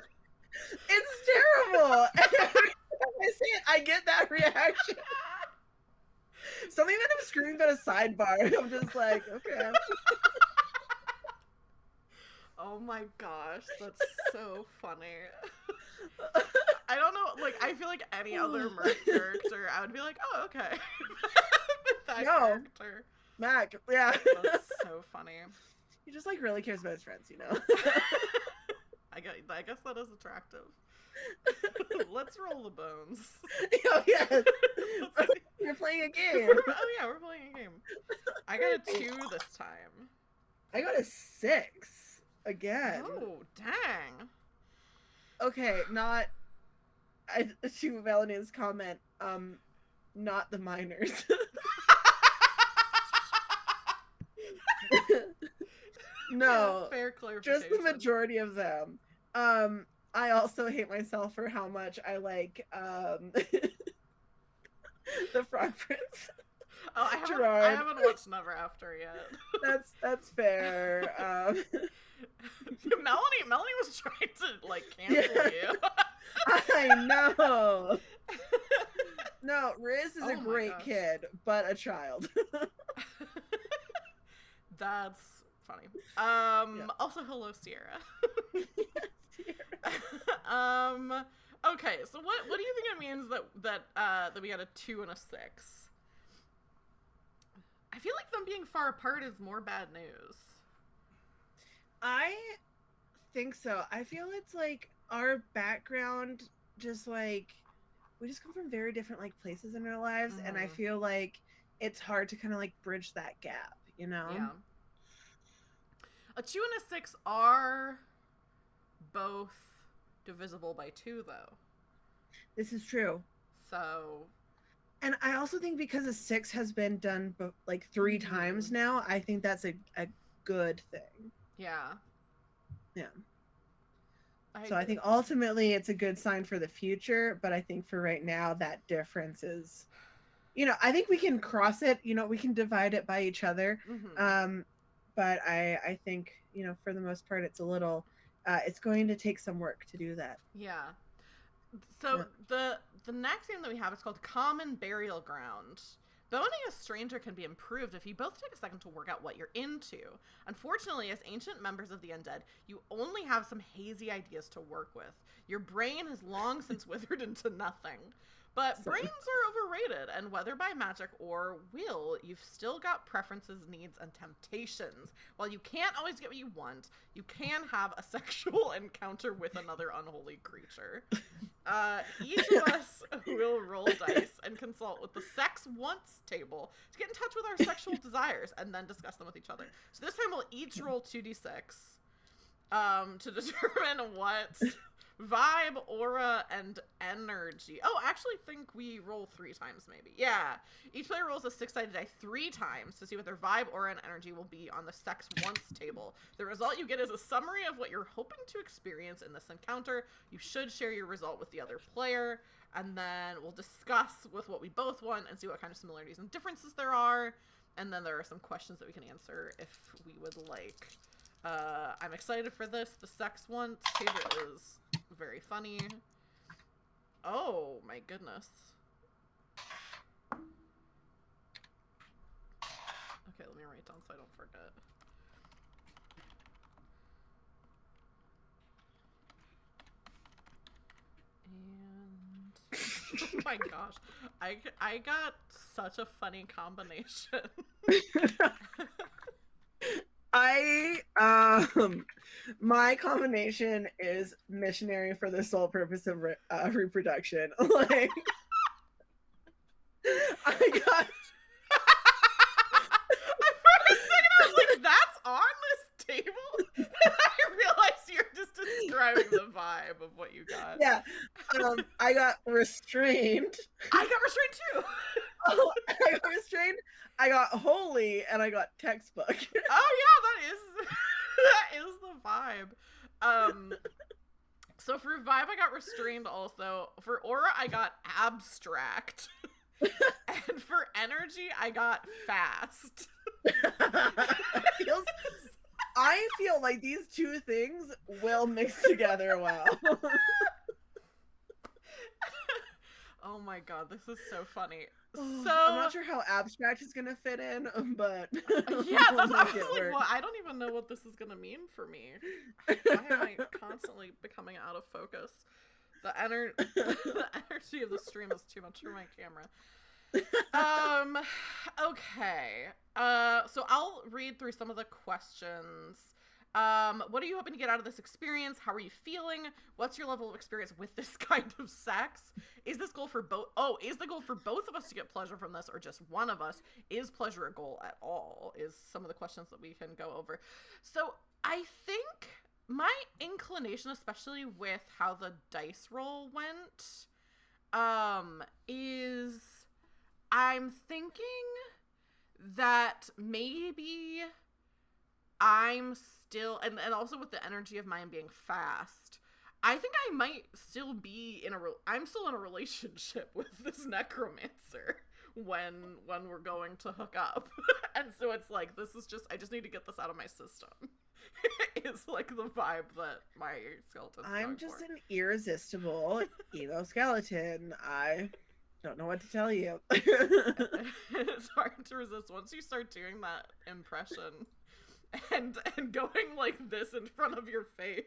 It's terrible. Every time I say it, I get that reaction. Something that I'm screaming at a sidebar. I'm just like, okay. Oh my gosh, that's so funny. I don't know, like, I feel like any other Murph character, I would be like, oh, okay. That character. Mac, yeah. That's so funny. He just, like, really cares about his friends, you know? I guess that is attractive. Let's roll the bones. Oh, yes. You're playing a game. Oh, yeah, we're playing a game. I got a 2 this time. I got a 6. Again. Oh, dang. Okay, to Melanie's comment, not the minors. No, fair clarification. Just the majority of them. I also hate myself for how much I like the Frog Prince. Oh, I haven't watched Never After yet. That's fair. Melanie was trying to like cancel you. I know. No, Riz is a great kid, but a child. That's funny. Also hello, Sierra. Okay, so what do you think it means that we got a 2 and a 6? I feel like them being far apart is more bad news. I think so. I feel it's like our background just like we just come from very different like places in our lives, and I feel like it's hard to kind of like bridge that gap, you know? Yeah. A 2 and a 6 are both divisible by 2 though. This is true. So, and I also think because a 6 has been done like 3 times now, I think that's a good thing. Yeah. Yeah. I think ultimately it's a good sign for the future, but I think for right now that difference is, you know, I think we can cross it, you know, we can divide it by each other. But I think, you know, for the most part it's a little it's going to take some work to do that. Yeah. So the next game that we have is called Common Burial Ground. Boning a stranger can be improved if you both take a second to work out what you're into. Unfortunately, as ancient members of the undead, you only have some hazy ideas to work with. Your brain has long since withered into nothing. But brains are overrated, and whether by magic or will, you've still got preferences, needs, and temptations. While you can't always get what you want, you can have a sexual encounter with another unholy creature. Each of us will roll dice and consult with the sex wants table to get in touch with our sexual desires and then discuss them with each other. So this time we'll each roll 2d6 to determine what vibe, aura, and energy. Oh, I actually think we roll 3 times maybe. Yeah. Each player rolls a 6-sided die 3 times to see what their vibe, aura, and energy will be on the sex wants table. The result you get is a summary of what you're hoping to experience in this encounter. You should share your result with the other player, and then we'll discuss with what we both want and see what kind of similarities and differences there are. And then there are some questions that we can answer if we would like. I'm excited for this. The sex wants table is very funny. Oh my goodness. Okay, let me write down so I don't forget. And oh my gosh, I got such a funny combination. My combination is missionary for the sole purpose of reproduction. Like, I got. For a second, I was like, "That's on this table." And I realized you're just describing the vibe of what you got. Yeah, I got restrained. I got restrained too. Oh, I got restrained. I got holy, and I got textbook. Oh yeah, that is the vibe. So for vibe, I got restrained also. For aura, I got abstract. And for energy, I got fast. I feel like these two things will mix together well. Oh my god, this is so funny. So I'm not sure how abstract is gonna fit in, but yeah, that's I was like, well, I don't even know what this is gonna mean for me. Why am I constantly becoming out of focus? The energy of the stream is too much for my camera. Okay. So I'll read through some of the questions. What are you hoping to get out of this experience? How are you feeling? What's your level of experience with this kind of sex? Is this goal for both? Oh, is the goal for both of us to get pleasure from this, or just one of us? Is pleasure a goal at all? Is some of the questions that we can go over. So I think my inclination, especially with how the dice roll went, is I'm thinking that maybe I'm still, and also with the energy of mine being fast, I think I might still be I'm still in a relationship with this necromancer when we're going to hook up. And so it's like, I just need to get this out of my system. It's like the vibe that my skeleton's I'm just an irresistible emo skeleton. I don't know what to tell you. It's hard to resist once you start doing that impression and going like this in front of your face.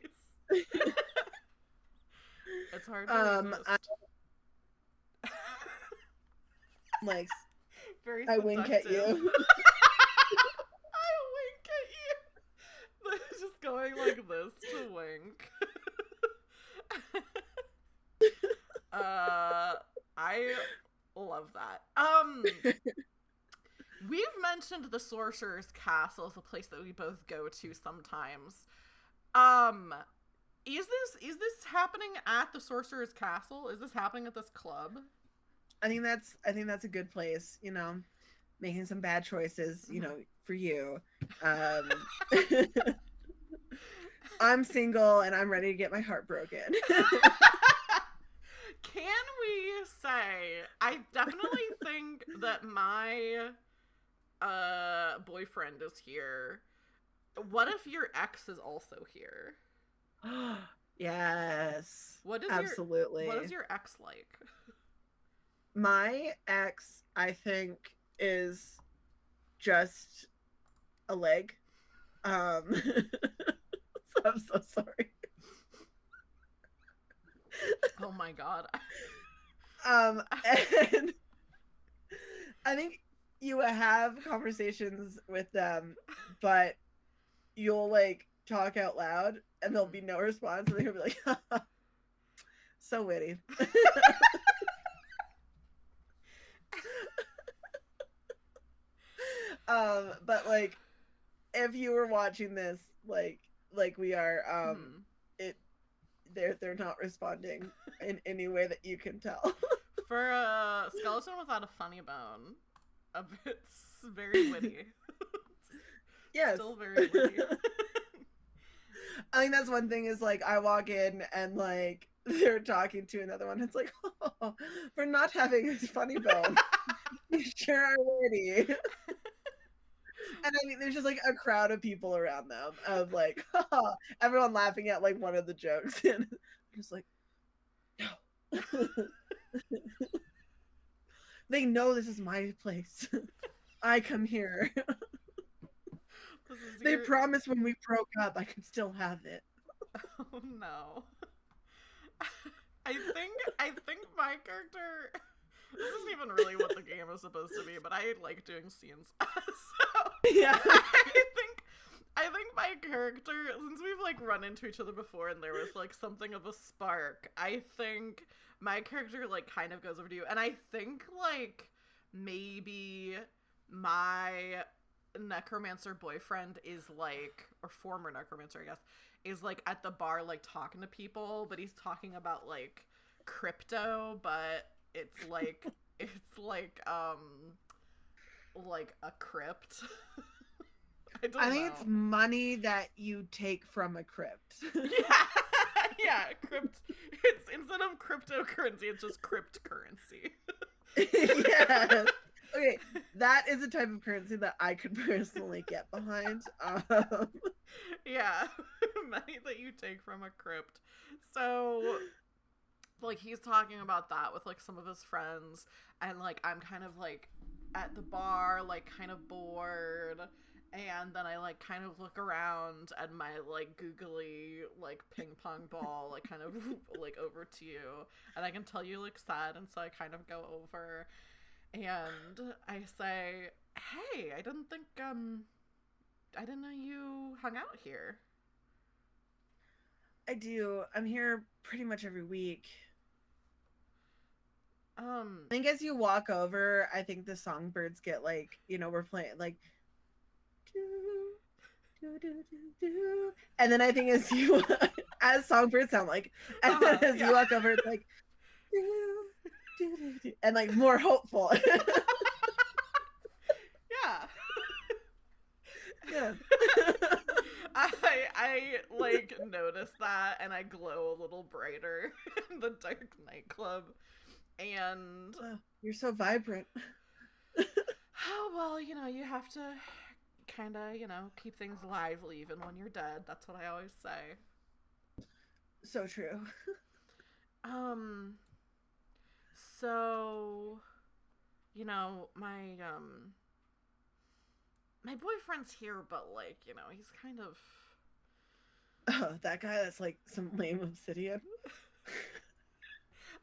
It's hard to resist. Like, very I wink at you. I wink at you. Just going like this to wink. I love that. We've mentioned the Sorcerer's Castle as a place that we both go to sometimes. Is this happening at the Sorcerer's Castle? Is this happening at this club? I think that's a good place, you know, making some bad choices, you know, for you. I'm single and I'm ready to get my heart broken. Can we say, I definitely think that my boyfriend is here. What if your ex is also here? Yes. Absolutely. What is your ex like? My ex, I think, is just a leg. So I'm so sorry. Oh my god. And I think you have conversations with them, but you'll like talk out loud and there'll be no response and they'll be like, so witty. But like if you were watching this like we are, it they're not responding in any way that you can tell. For a skeleton without a funny bone, it's very witty. Yes. Still very witty. I think that's one thing is like I walk in and like they're talking to another one. It's like, oh, for not having a funny bone, you sure are witty. And I mean, there's just like a crowd of people around them of like, everyone laughing at like one of the jokes, and I'm just like, no. They know this is my place. I come here. They promised when we broke up I could still have it. Oh no. I think my character, this isn't even really what the game is supposed to be, but I like doing scenes. So yeah. I think my character, since we've like run into each other before and there was like something of a spark, I think my character like kind of goes over to you, and I think like maybe my necromancer boyfriend is like, or former necromancer I guess, is like at the bar like talking to people, but he's talking about like crypto, but it's like like a crypt. I think it's money that you take from a crypt. Yeah, crypt. It's instead of cryptocurrency, it's just crypt currency. Yes. Okay, that is a type of currency that I could personally get behind. Yeah, money that you take from a crypt. So, like, he's talking about that with, like, some of his friends, and, like, I'm kind of, like, at the bar, like, kind of bored, and then I, like, kind of look around at my, like, googly, like, ping pong ball, like, kind of, like, over to you, and I can tell you look sad, and so I kind of go over, and I say, hey, I didn't know you hung out here. I do. I'm here pretty much every week. I think as you walk over, I think the songbirds get like, we're playing like do, do, do, do, do. And then I think as you as songbirds sound like, and then as you walk over, it's like do, do, do, do, and like more hopeful. Yeah. Yeah. I like notice that, and I glow a little brighter in the dark nightclub. And you're so vibrant. Oh, well, you have to kind of, keep things lively even when you're dead. That's what I always say. So true. So, my boyfriend's here, but like, he's kind of... Oh, that guy that's like some lame obsidian.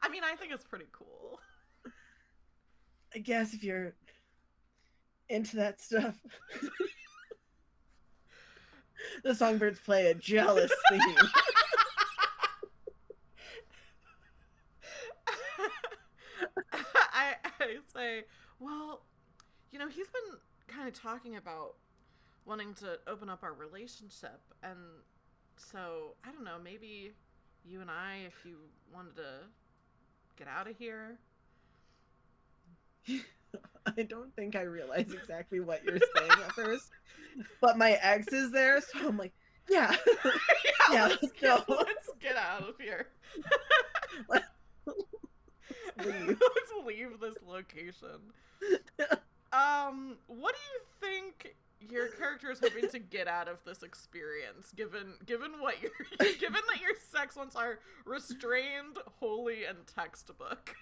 I mean, I think it's pretty cool. I guess if you're into that stuff. The songbirds play a jealous theme. I say, well, he's been kind of talking about wanting to open up our relationship, and so, I don't know, maybe you and I, if you wanted to get out of here. I don't think I realize exactly what you're saying at first, but my ex is there, so I'm like, yeah. Yeah, let's go. Let's get out of here. Let's leave. Let's leave this location. What do you think your character is hoping to get out of this experience, given what given that your sex wants are restrained, holy, and textbook?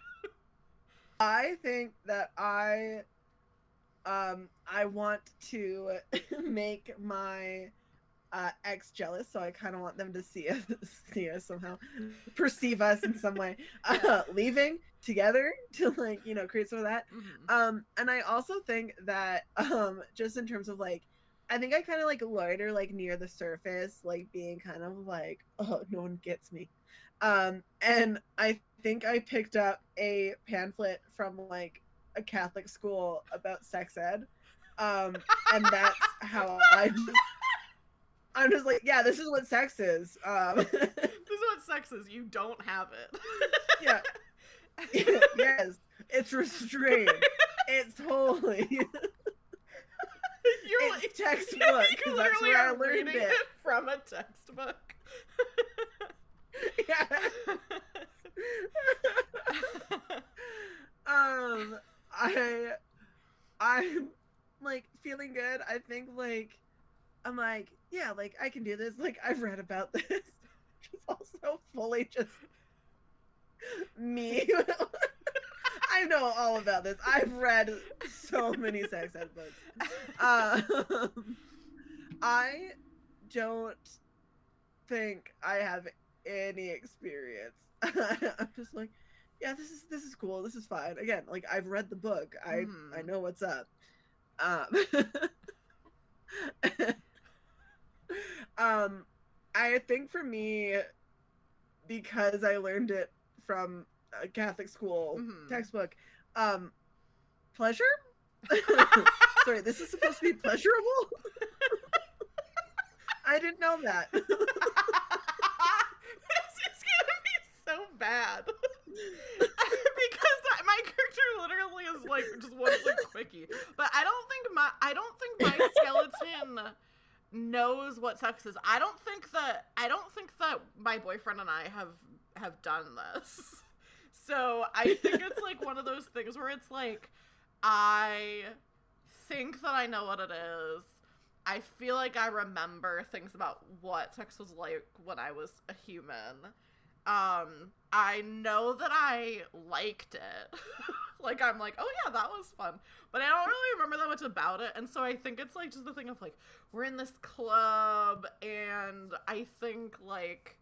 I think that I I want to make my ex jealous, so I kind of want them to see us somehow, perceive us in some way, leaving together to like create some of that. And I also think that just in terms of like, I think I kind of like loiter like near the surface, like being kind of like, oh, no one gets me. And I think I picked up a pamphlet from like a Catholic school about sex ed. And that's how I'm just like, yeah, this is what sex is. This is what sex is. You don't have it. Yeah. Yes. It's restrained. It's holy. It's textbook. You That's where I learned it. From a textbook. Yeah. I'm like feeling good. I think like I'm like, yeah, like I can do this. Like I've read about this. It's also fully just me. I know all about this. I've read so many sex ed books. I don't think I have any experience. I'm just like, yeah, this is cool. This is fine. Again, like I've read the book. I know what's up. I think for me, because I learned it from a Catholic school textbook, pleasure? Sorry, this is supposed to be pleasurable? I didn't know that. This is gonna be so bad. Because my character literally is like just wants a quickie. But I don't think my skeleton knows what sex is. I don't think that my boyfriend and I have done this. So I think it's like one of those things where it's like I think that I know what it is. I feel like I remember things about what sex was like when I was a human. I know that I liked it. Like, I'm like, oh yeah, that was fun. But I don't really remember that much about it. And so I think it's like just the thing of like, we're in this club and I think like,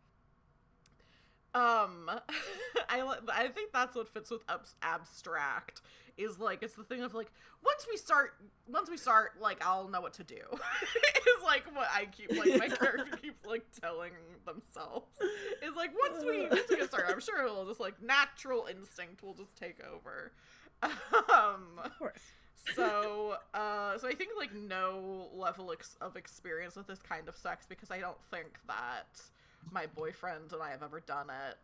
I think that's what fits with abstract is like, it's the thing of like, once we start, like, I'll know what to do. Is like what I keep, like, my character keeps like telling themselves. Is like, once we get started, I'm sure it'll just like natural instinct will just take over. Of course. So I think like no level of experience with this kind of sex because I don't think that my boyfriend and I have ever done it.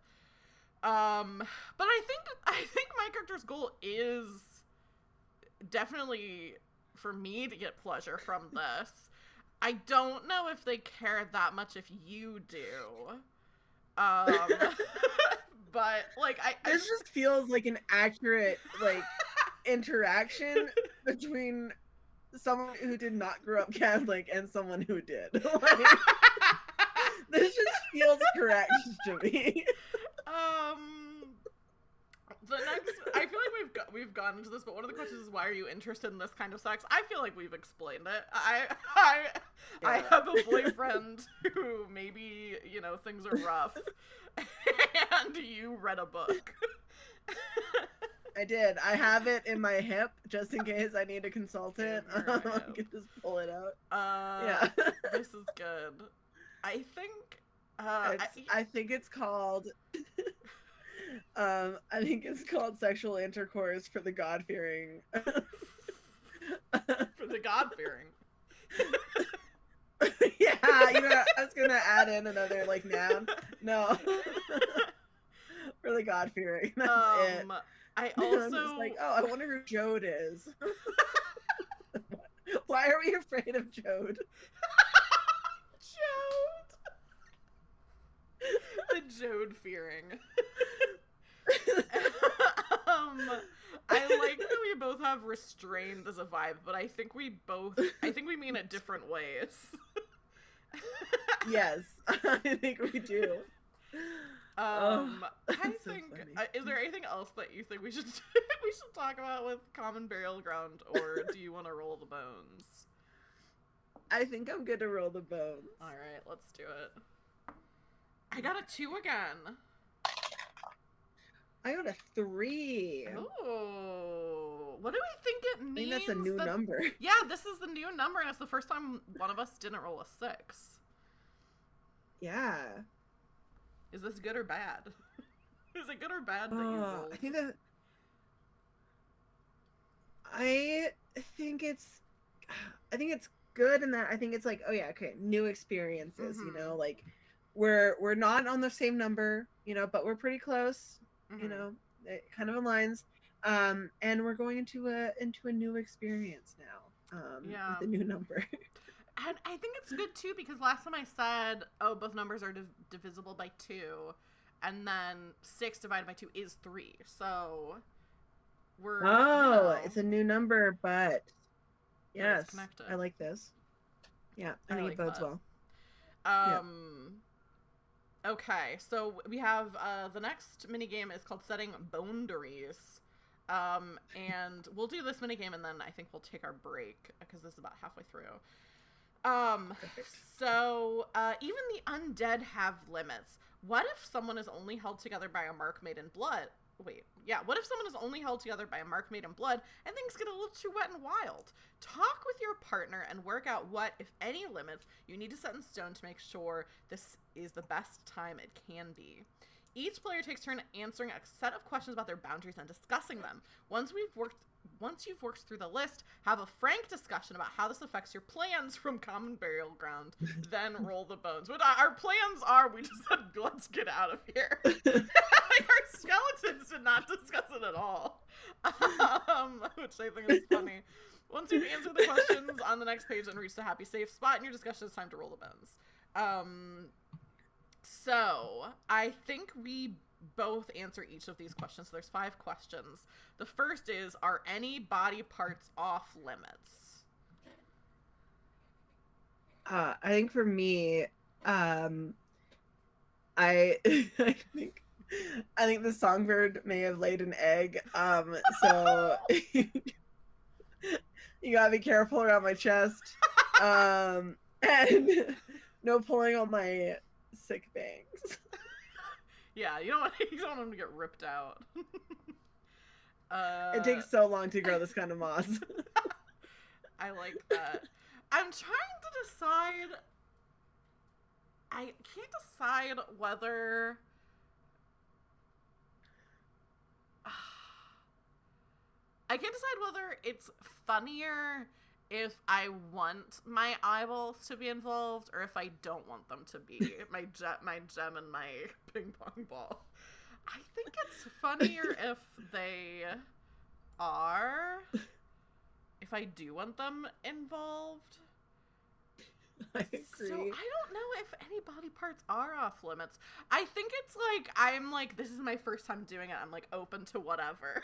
But I think my character's goal is definitely for me to get pleasure from this. I don't know if they care that much if you do. But like this just feels like an accurate like interaction between someone who did not grow up Catholic and someone who did. Like, this just feels correct to me. The next, I feel like we've gone into this, but one of the questions is why are you interested in this kind of sex? I feel like we've explained it. I have a boyfriend who maybe, you know, things are rough, and you read a book. I did. I have it in my hip just in case I need to consult it. I can just pull it out. Yeah. This is good. I think. I think it's called. I think it's called sexual intercourse for the God-fearing. For the God-fearing. Yeah, you know, I was gonna add in another like noun. No. For the God-fearing. That's it. I also I'm just like, oh, I wonder who Jode is. Why are we afraid of Jode? Jode. The Jode fearing. I like that we both have restrained as a vibe, but I think we mean it different ways. Yes, I think we do. I think so Is there anything else that you think we should we should talk about with Common Burial Ground, or do you want to roll the bones? I think I'm good to roll the bones. All right, let's do it. I got a 2 again. I got a 3. Oh, what do we think it means? I think that's a new number. Yeah, this is the new number, and it's the first time one of us didn't roll a 6. Yeah. Is this good or bad? Is it good or bad that you rolled? I think it's good in that I think it's like, oh yeah, okay, new experiences, you know, like we're not on the same number, you know, but we're pretty close, you know, it kind of aligns. And we're going into a new experience now. With a new number. And I think it's good too, because last time I said, oh, both numbers are divisible by 2, and then 6 divided by 2 is 3. So we're it's a new number, but yes, connected. I like this. Yeah, I think it bodes well. Okay, so we have the next minigame is called Setting Boundaries. And we'll do this minigame, and then I think we'll take our break, because this is about halfway through. So even the undead have limits. What if someone is only held together by a mark made in blood? What if someone is only held together by a mark made in blood and things get a little too wet and wild? Talk with your partner and work out what, if any, limits you need to set in stone to make sure this is the best time it can be. Each player takes turn answering a set of questions about their boundaries and discussing them. Once you've worked through the list, have a frank discussion about how this affects your plans from Common Burial Ground, then roll the bones. But our plans are, we just said, let's get out of here. Like, our skeletons did not discuss it at all. Which I think is funny. Once you've answered the questions on the next page and reached a happy, safe spot in your discussion, it's time to roll the bones. So, I think we both answer each of these questions. So there's 5 questions. The first is, are any body parts off limits? I think for me, I I think the songbird may have laid an egg. So you gotta be careful around my chest. And no pulling on my sick bangs. Yeah, you don't want them to get ripped out. It takes so long to grow this kind of moss. I like that. I'm trying to decide. I can't decide whether. I can't decide whether it's funnier if I want my eyeballs to be involved or if I don't want them to be. my gem and my ping pong ball. I think it's funnier if they are. If I do want them involved. I agree. So I don't know if any body parts are off limits. I think it's like, I'm like, this is my first time doing it. I'm like open to whatever.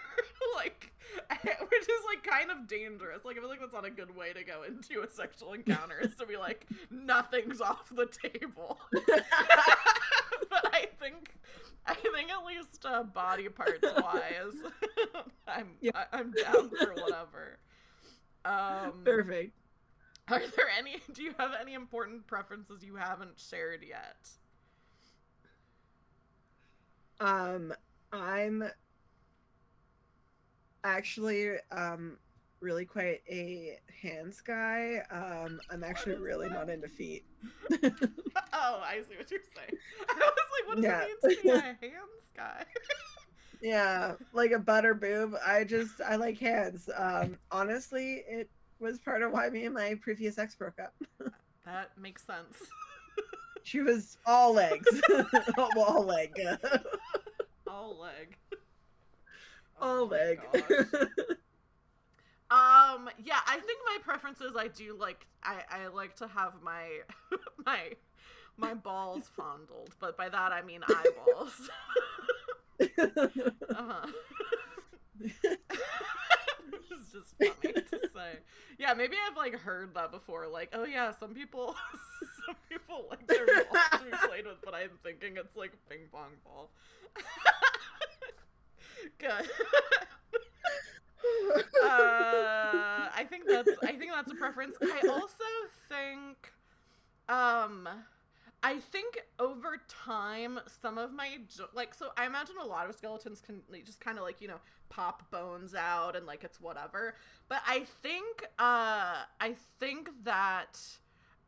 Like, which is like kind of dangerous. Like, I feel like that's not a good way to go into a sexual encounter, is to be like, nothing's off the table. But I think at least body parts wise, I'm down for whatever. Perfect. Do you have any important preferences you haven't shared yet? I'm actually really quite a hands guy. I'm actually really not into feet. Oh, I see what you're saying. I was like, what does it mean to be a hands guy? Yeah, like a butter boob. I like hands. Honestly, it was part of why me and my previous ex broke up. That makes sense. She was all legs. All leg. All leg. All leg. Yeah, I think my preference is I like to have my my balls fondled, but by that I mean eyeballs. It's just funny to say. Yeah, maybe I've like heard that before. Like, oh yeah, some people like their balls to be played with, but I'm thinking it's like a ping pong ball. good. I think that's a preference. I also think, I think over time, some of my, like, so I imagine a lot of skeletons can just kind of, like, you know, pop bones out and, like, it's whatever. But I think that,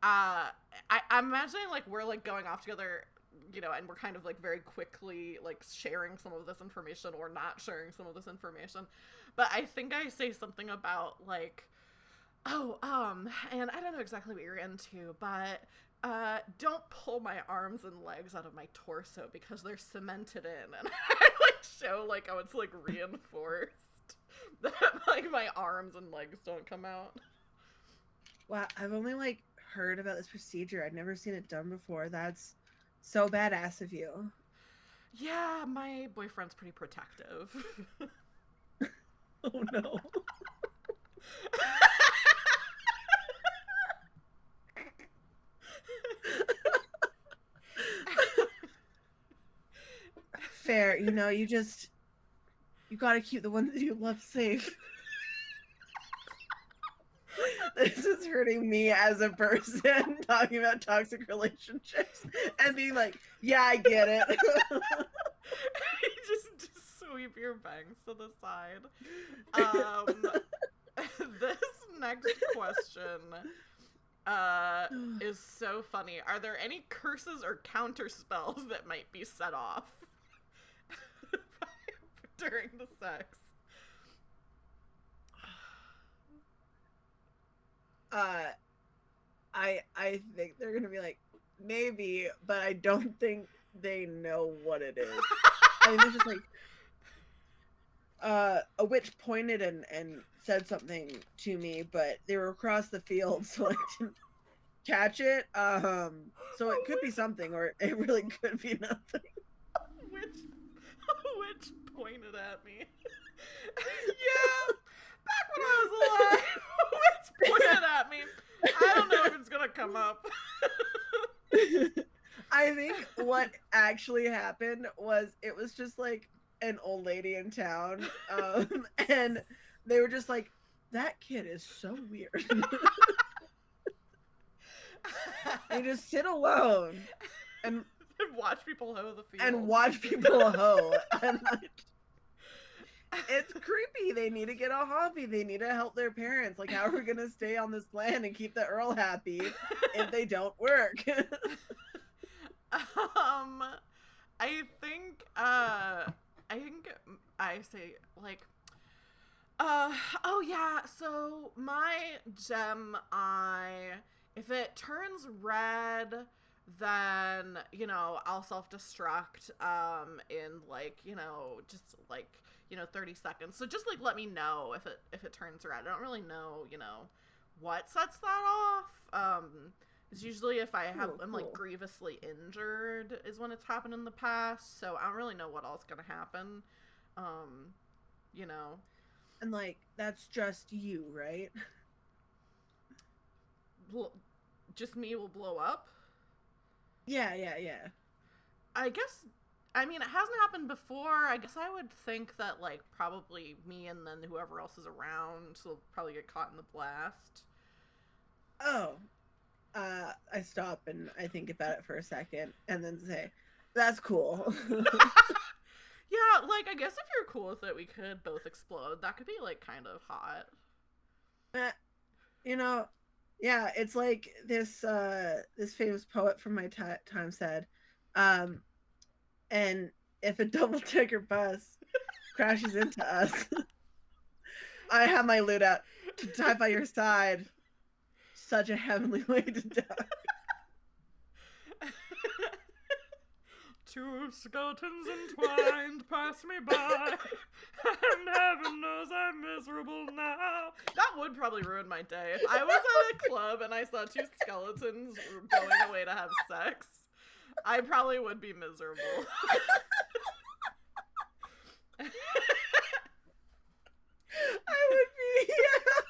I'm imagining, like, we're, like, going off together, you know, and we're kind of, like, very quickly, like, sharing some of this information or not sharing some of this information. But I think I say something about, like, oh, and I don't know exactly what you're into, but don't pull my arms and legs out of my torso because they're cemented in. And I, like, show, like, oh, it's, like, reinforced that, like, my arms and legs don't come out. Wow, I've only, like, heard about this procedure. I've never seen it done before. That's so badass of you. Yeah, my boyfriend's pretty protective. Oh, no. Fair. You know, you gotta keep the ones that you love safe. This is hurting me as a person talking about toxic relationships and being like, yeah, I get it. just sweep your bangs to the side. This next question is so funny. Are there any curses or counter spells that might be set off during the sex? I think they're gonna be like, maybe, but I don't think they know what it is. I mean, they're just like, a witch pointed and said something to me, but they were across the field, so I didn't catch it. So it could be something, or it really could be nothing. Witch pointed at me. Yeah, back when I was alive, witch pointed at me. I don't know if it's gonna come up. I think what actually happened was it was just like an old lady in town, and they were just like, that kid is so weird. They just sit alone and watch people hoe the field. And watch people hoe. And like, it's creepy. They need to get a hobby. They need to help their parents. Like, how are we gonna stay on this land and keep the Earl happy if they don't work? I think I say, like, oh yeah, so my gem eye, if it turns red, then, you know, I'll self-destruct, in, like, you know, just, like, you know, 30 seconds. So just, like, let me know if it turns red. I don't really know, you know, what sets that off. It's usually if I'm like grievously injured is when it's happened in the past. So I don't really know what else is gonna happen. You know. And like, that's just you, right? Just me will blow up? Yeah. I guess, I mean, it hasn't happened before. I guess I would think that, like, probably me and then whoever else is around will probably get caught in the blast. Oh. I stop and I think about it for a second and then say, that's cool. Yeah, like, I guess if you're cool with it, we could both explode. That could be, like, kind of hot. You know, yeah, it's like this famous poet from my time said, and if a double-decker bus crashes into us, I have my lute out to die by your side. Such a heavenly way to die. Two skeletons entwined pass me by, and heaven knows I'm miserable now. That would probably ruin my day. If I was at a club and I saw two skeletons going away to have sex, I probably would be miserable. I would be, yeah.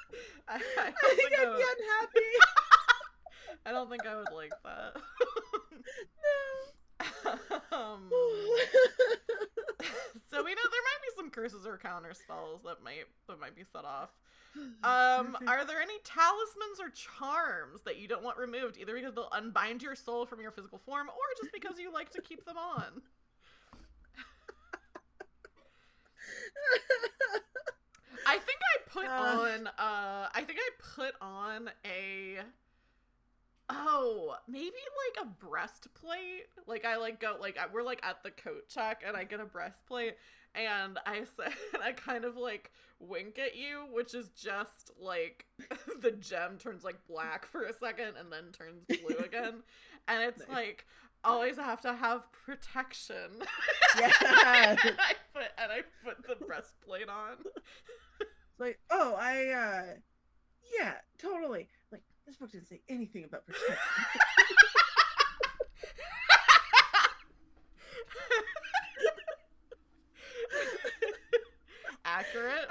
I think I'd be unhappy. I don't think I would like that. No. So we know there might be some curses or counter spells that might be set off. Are there any talismans or charms that you don't want removed, either because they'll unbind your soul from your physical form, or just because you like to keep them on? I think I put on a maybe like a breastplate. Like I like go like we're like at the coat check and I get a breastplate and I kind of like wink at you, which is just like the gem turns like black for a second and then turns blue again. And it's nice. Like always have to have protection. Yeah. and I put the breastplate on. It's like, yeah, totally. Like, this book didn't say anything about protection. Accurate.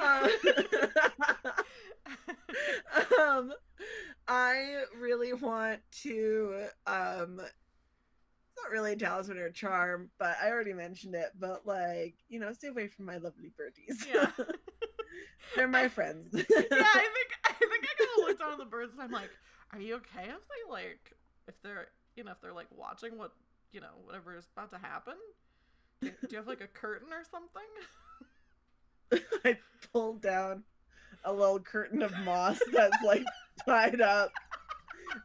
I really want to, it's not really a talisman or a charm, but I already mentioned it, but like, stay away from my lovely birdies. Yeah. They're my friends. Yeah, I think I kind of looked down at the birds and I'm like, are you okay if they like, if they're like watching what, whatever is about to happen? Do you have like a curtain or something? I pulled down a little curtain of moss that's like tied up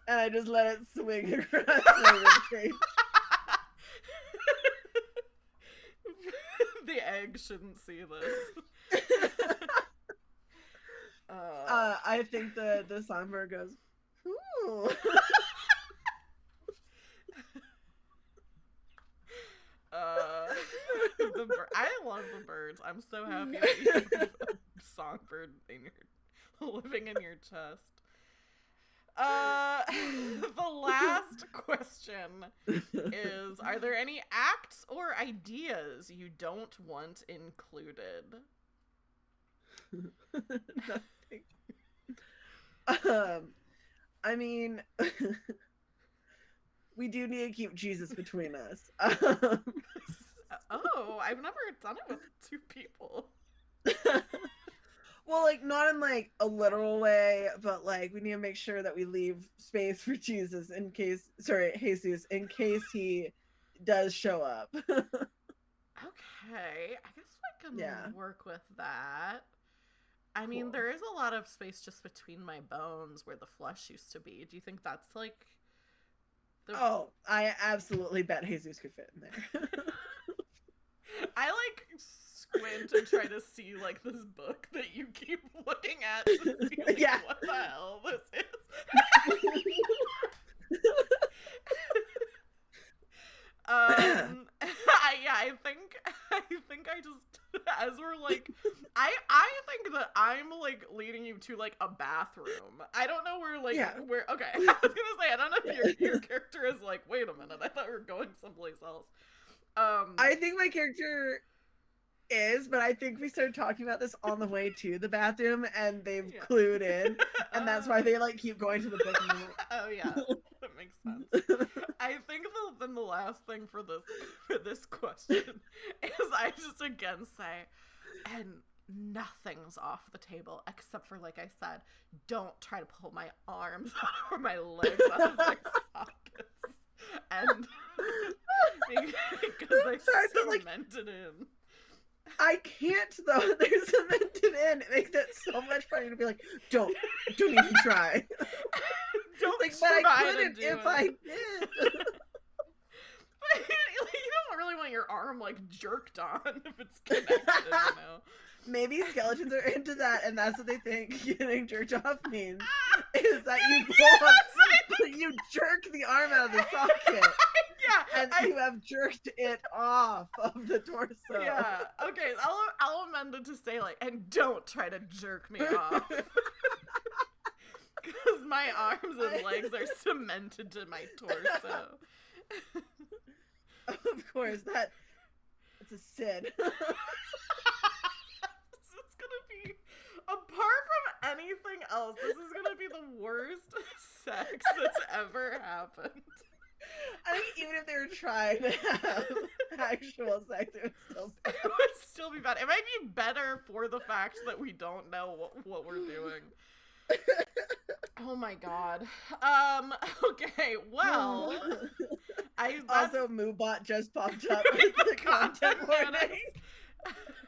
and I just let it swing across my ribcage. The egg shouldn't see this. I think the songbird goes, ooh. I love the birds. I'm so happy that you have a songbird living in your chest. The last question is, are there any acts or ideas you don't want included? Nothing. I mean, we do need to keep Jesus between us. I've never done it with two people. Well, like, not in, like, a literal way, but, like, we need to make sure that we leave space for Jesus Jesus, in case he does show up. Okay, I guess I can work with that. I mean, there is a lot of space just between my bones where the flesh used to be. Do you think that's, like... Oh, I absolutely bet Jesus could fit in there. I, like, squint and try to see, like, this book that you keep looking at to see, like, what the hell this is. I think I just, as we're, like, I think that I'm, like, leading you to, like, a bathroom. I don't know where, like, where, okay, I was gonna say, I don't know if your character is, like, wait a minute, I thought we were going someplace else. I think my character is, but I think we started talking about this on the way to the bathroom, and they've clued in, and that's why they, like, keep going to the book. And oh, yeah, that makes sense. I think then the last thing for this question is I just again say, and nothing's off the table except for, like I said, don't try to pull my arms or my legs out of my sockets, and because they're cemented in. I can't though. They're cemented in. It makes it so much funnier to be like, don't even try. Don't like, try but I couldn't if I did. You don't really want your arm like jerked on if it's connected, Maybe skeletons are into that, and that's what they think getting jerked off means. Is that you pull up, you jerk the arm out of the socket. Yeah, and you have jerked it off of the torso. Yeah. Okay. I'll amend it to say like, and don't try to jerk me off, because my arms and legs are cemented to my torso. Of course, it's a sin. It's gonna be, apart from anything else, this is gonna be the worst sex that's ever happened. I mean, even if they were trying to actual sex, it would still It would still be bad. It might be better for the fact that we don't know what we're doing. Oh my god. Okay, well, also Moobot just popped up with the content warning.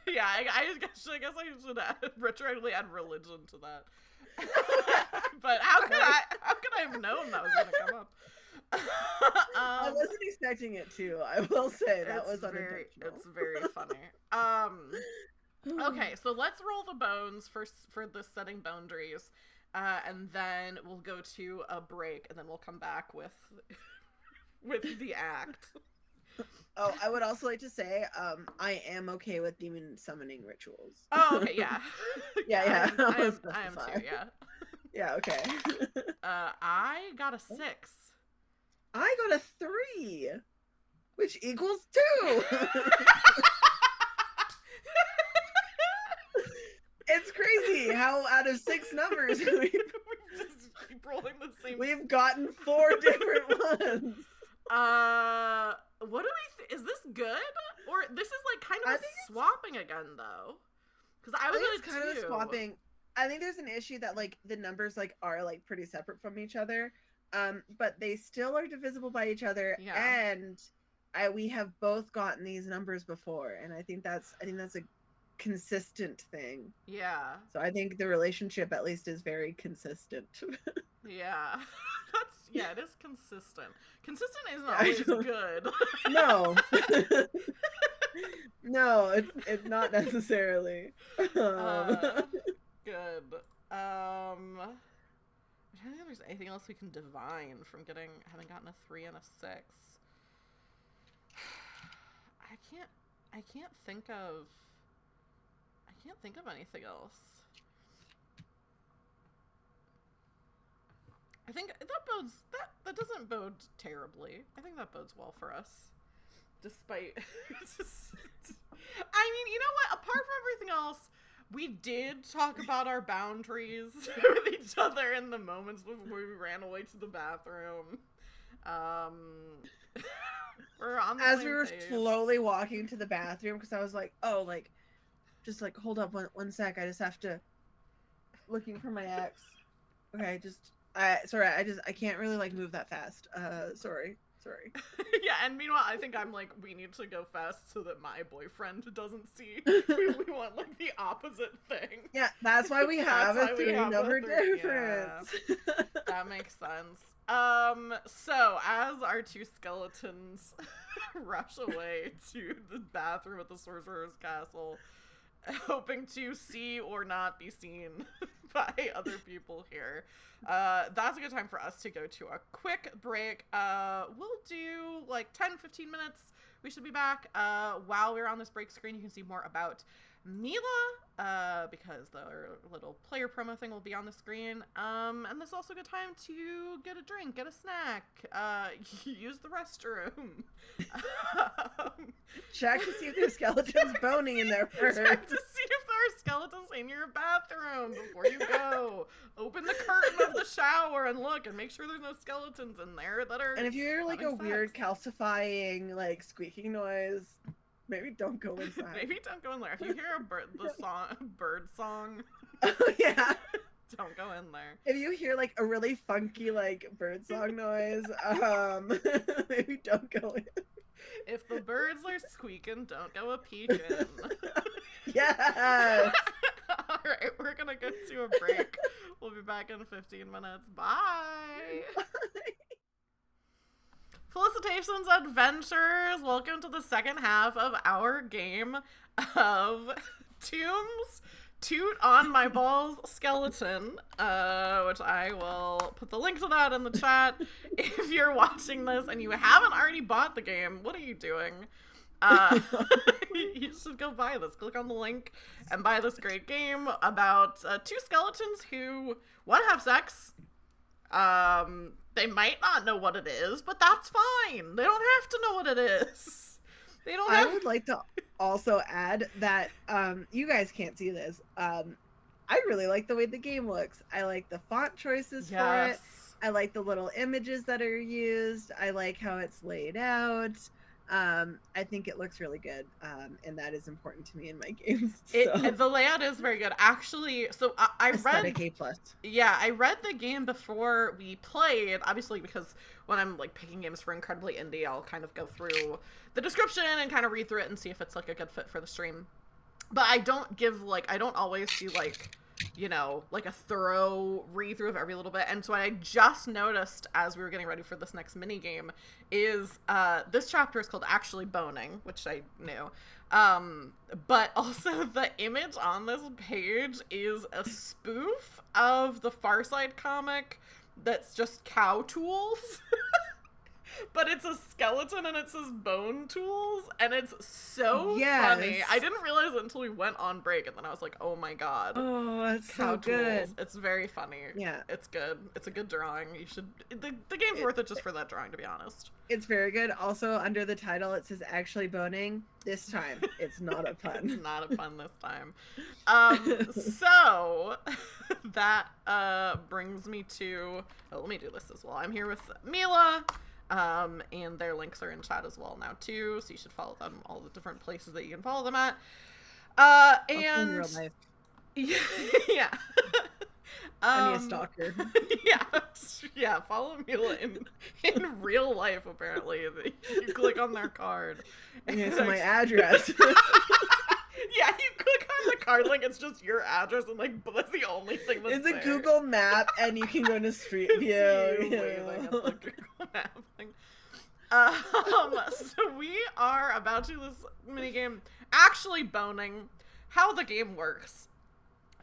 Yeah, I guess I should retroactively add religion to that. But how could I have known that was gonna come up? I wasn't expecting it to. I will say that was unintentional. It's very funny. Okay, so let's roll the bones for the setting boundaries, and then we'll go to a break, and then we'll come back with the act. Oh, I would also like to say, I am okay with demon summoning rituals. Oh, okay, yeah. yeah. I am too, yeah. Yeah, okay. I got a 6. I got a 3, which equals 2. It's crazy how out of 6 numbers we just keep rolling the same. We've gotten 4 different ones. What do we is this good? Or this is like kind of swapping again though? Because I was kind of swapping. I think there's an issue that like the numbers like are like pretty separate from each other. But they still are divisible by each other, and we have both gotten these numbers before, and I think that's a consistent thing. Yeah. So I think the relationship at least is very consistent. Yeah. It is consistent. Consistent isn't always good. No. No, it's not necessarily. Good. I don't think there's anything else we can divine from having gotten a 3 and a 6. I can't think of anything else. I think that doesn't bode terribly. I think that bodes well for us. Despite I mean, you know what? Apart from everything else, we did talk about our boundaries with each other in the moments before we ran away to the bathroom. We're on the As same we were page. slowly walking to the bathroom, because I was like, oh, like, just like, hold up one sec. I just have to, looking for my ex. Okay, I can't really like move that fast. Sorry. Yeah, and meanwhile, I think I'm like, we need to go fast so that my boyfriend doesn't see. We want like the opposite thing. Yeah, that's why we have a 3-number difference. Yeah. That makes sense. So as our 2 skeletons rush away to the bathroom at the Sorcerer's Castle, hoping to see or not be seen by other people here, that's a good time for us to go to a quick break. We'll do like 10-15 minutes. We should be back. While we're on this break screen, you can see more about Mila, because the little player promo thing will be on the screen. And this is also a good time to get a drink, get a snack, use the restroom. Check to see if there's skeletons boning in there first. Check to see if there are skeletons in your bathroom before you go. Open the curtain of the shower and look and make sure there's no skeletons in there that are. And if you hear like a weird calcifying, like squeaking noise, maybe don't go inside. Maybe don't go in there. If you hear bird song, oh yeah, don't go in there. If you hear like a really funky like bird song noise, maybe don't go in. If the birds are squeaking, don't go a peeking. Yes. All right, we're gonna go to a break. We'll be back in 15 minutes. Bye. Felicitations, adventurers! Welcome to the second half of our game of Tombs Toot on My Balls Skeleton, which I will put the link to that in the chat. If you're watching this and you haven't already bought the game, what are you doing? You should go buy this. Click on the link and buy this great game about 2 skeletons who want to have sex. They might not know what it is, but that's fine. They don't have to know what it is. They don't have I would like to also add that you guys can't see this. I really like the way the game looks. I like the font choices for it. I like the little images that are used. I like how it's laid out. I think it looks really good, and that is important to me in my games. The layout is very good, actually. So I read A+. Yeah, I read the game before we played, obviously, because when I'm like picking games for Incredibly Indie, I'll kind of go through the description and kind of read through it and see if it's like a good fit for the stream. But I don't always see like, like a thorough read through of every little bit. And so what I just noticed as we were getting ready for this next mini game is this chapter is called Actually Boning, which I knew. But also the image on this page is a spoof of the Far Side comic that's just cow tools. But it's a skeleton and it says bone tools, and it's so funny. I didn't realize it until we went on break, and then I was like, oh my god. Oh, that's cow so good. Tools. It's very funny. Yeah. It's good. It's a good drawing. You should... The game's worth it just for that drawing, to be honest. It's very good. Also, under the title, it says Actually Boning. This time, it's not a pun. It's not a pun this time. So, that brings me to... Oh, let me do this as well. I'm here with Mila. And their links are in chat as well now too, so you should follow them all the different places that you can follow them at. And in real life. Yeah. I need a stalker. Yeah, follow Mila in real life, apparently. You click on their card. Okay, so my address. Yeah, you click on the card like it's just your address, and like that's the only thing that's It's a Google Map, and you can go to Street View. The Google Map thing. So we are about to do this minigame, Actually Boning. How the game works.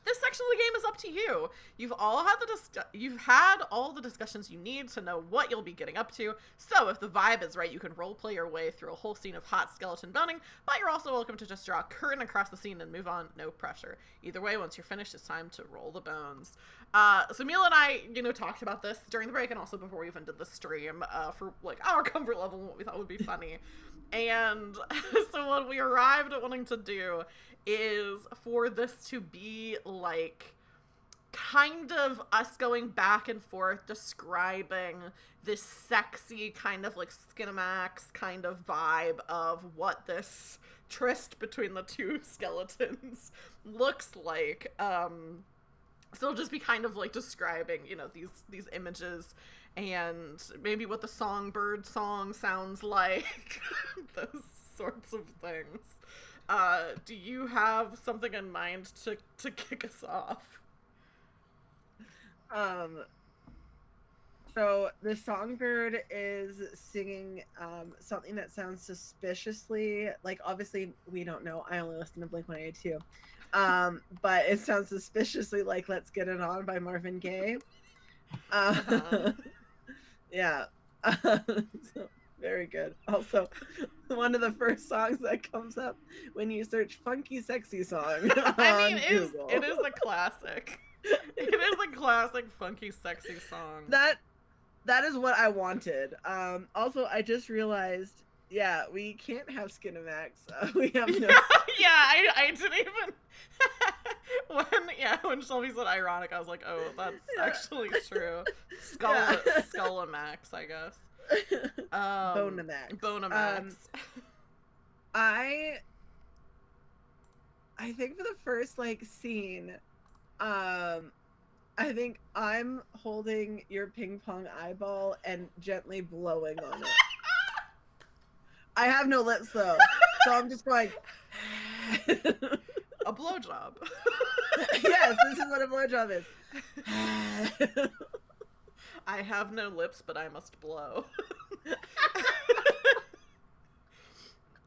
This section of the game is up to you. You've had all the discussions you need to know what you'll be getting up to. So if the vibe is right, you can roleplay your way through a whole scene of hot skeleton boning, but you're also welcome to just draw a curtain across the scene and move on, no pressure. Either way, once you're finished, it's time to roll the bones. So Mila and I, talked about this during the break and also before we even did the stream, for like our comfort level and what we thought would be funny. And so what we arrived at wanting to do is for this to be like kind of us going back and forth describing this sexy kind of like Skinamax kind of vibe of what this tryst between the two skeletons looks like. So it'll just be kind of like describing, these images and maybe what the songbird song sounds like, those sorts of things. Do you have something in mind to kick us off? So the songbird is singing something that sounds suspiciously like, obviously we don't know. I only listen to Blink-182. But it sounds suspiciously like Let's Get It On by Marvin Gaye. Yeah. So, very good. Also, one of the first songs that comes up when you search funky sexy song on Google. It is a classic. It is a classic funky sexy song. That is what I wanted. Also, I just realized, we can't have Skinamax. We have no. I didn't even. When Shelby said ironic, I was like, oh, that's actually true. Skullamax, I guess. Bonamax. I think for the first scene, I think I'm holding your ping pong eyeball and gently blowing on it. I have no lips though, so I'm just going. A blowjob. Yes, this is what a blowjob is. I have no lips, but I must blow.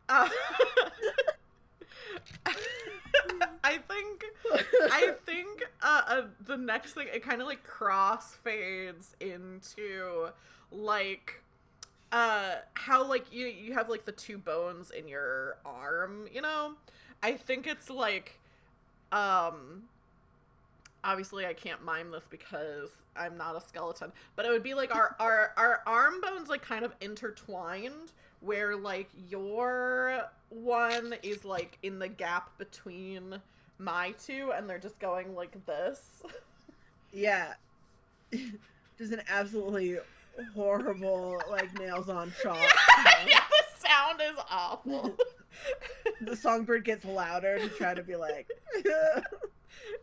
I think the next thing, it kind of crossfades into how you have the two bones in your arm, I think it's obviously I can't mime this because I'm not a skeleton, but it would be our arm bones kind of intertwined, where your one is in the gap between my two, and they're just going like this. Yeah. Just an absolutely horrible nails on chalk. Yeah, the sound is awful. The songbird gets louder to try to be like.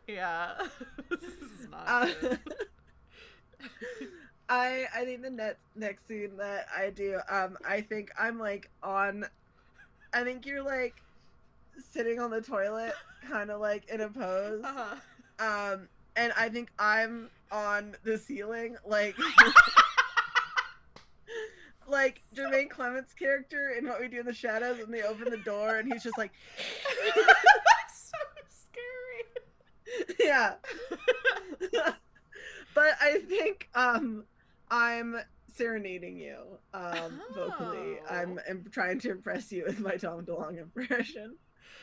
Yeah. This is not good. I think the next scene that I do, I think I'm like I think you're like sitting on the toilet, kind of like in a pose. Uh-huh. And I think I'm on the ceiling, like like Jermaine Clement's character in What We Do in the Shadows when they open the door and he's just like That's so scary. yeah. But I think I'm serenading you vocally. I'm trying to impress you with my Tom DeLonge impression.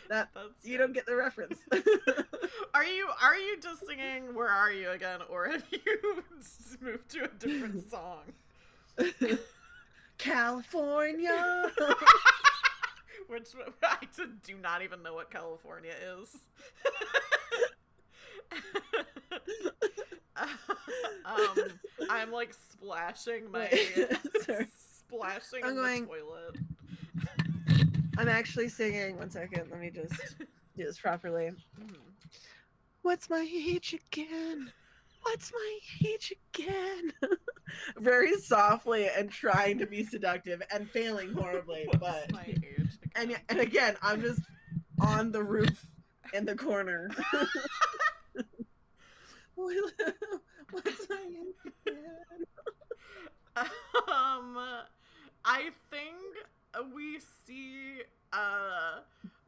That's you don't get the reference. Are you just singing Where Are You again, or have you moved to a different song? California. Which I do not even know what California is. I'm like splashing my the toilet. I'm actually singing. 1 second, let me just do this properly. What's my age again? What's my age again? Very softly and trying to be seductive and failing horribly. What's my age again? And again, I'm just on the roof in the corner. What's my age again? I think we see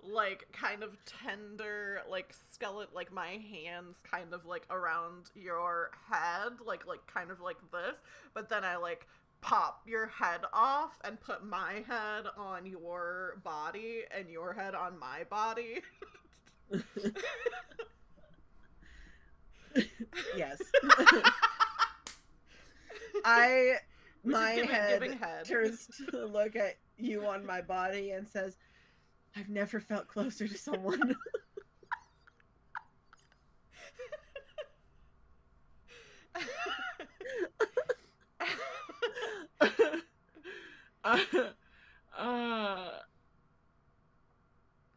like kind of tender like skeleton, like my hands kind of like around your head, like kind of like this, but then I like pop your head off and put my head on your body and your head on my body. Yes. My head turns to look at you on my body and says, I've never felt closer to someone.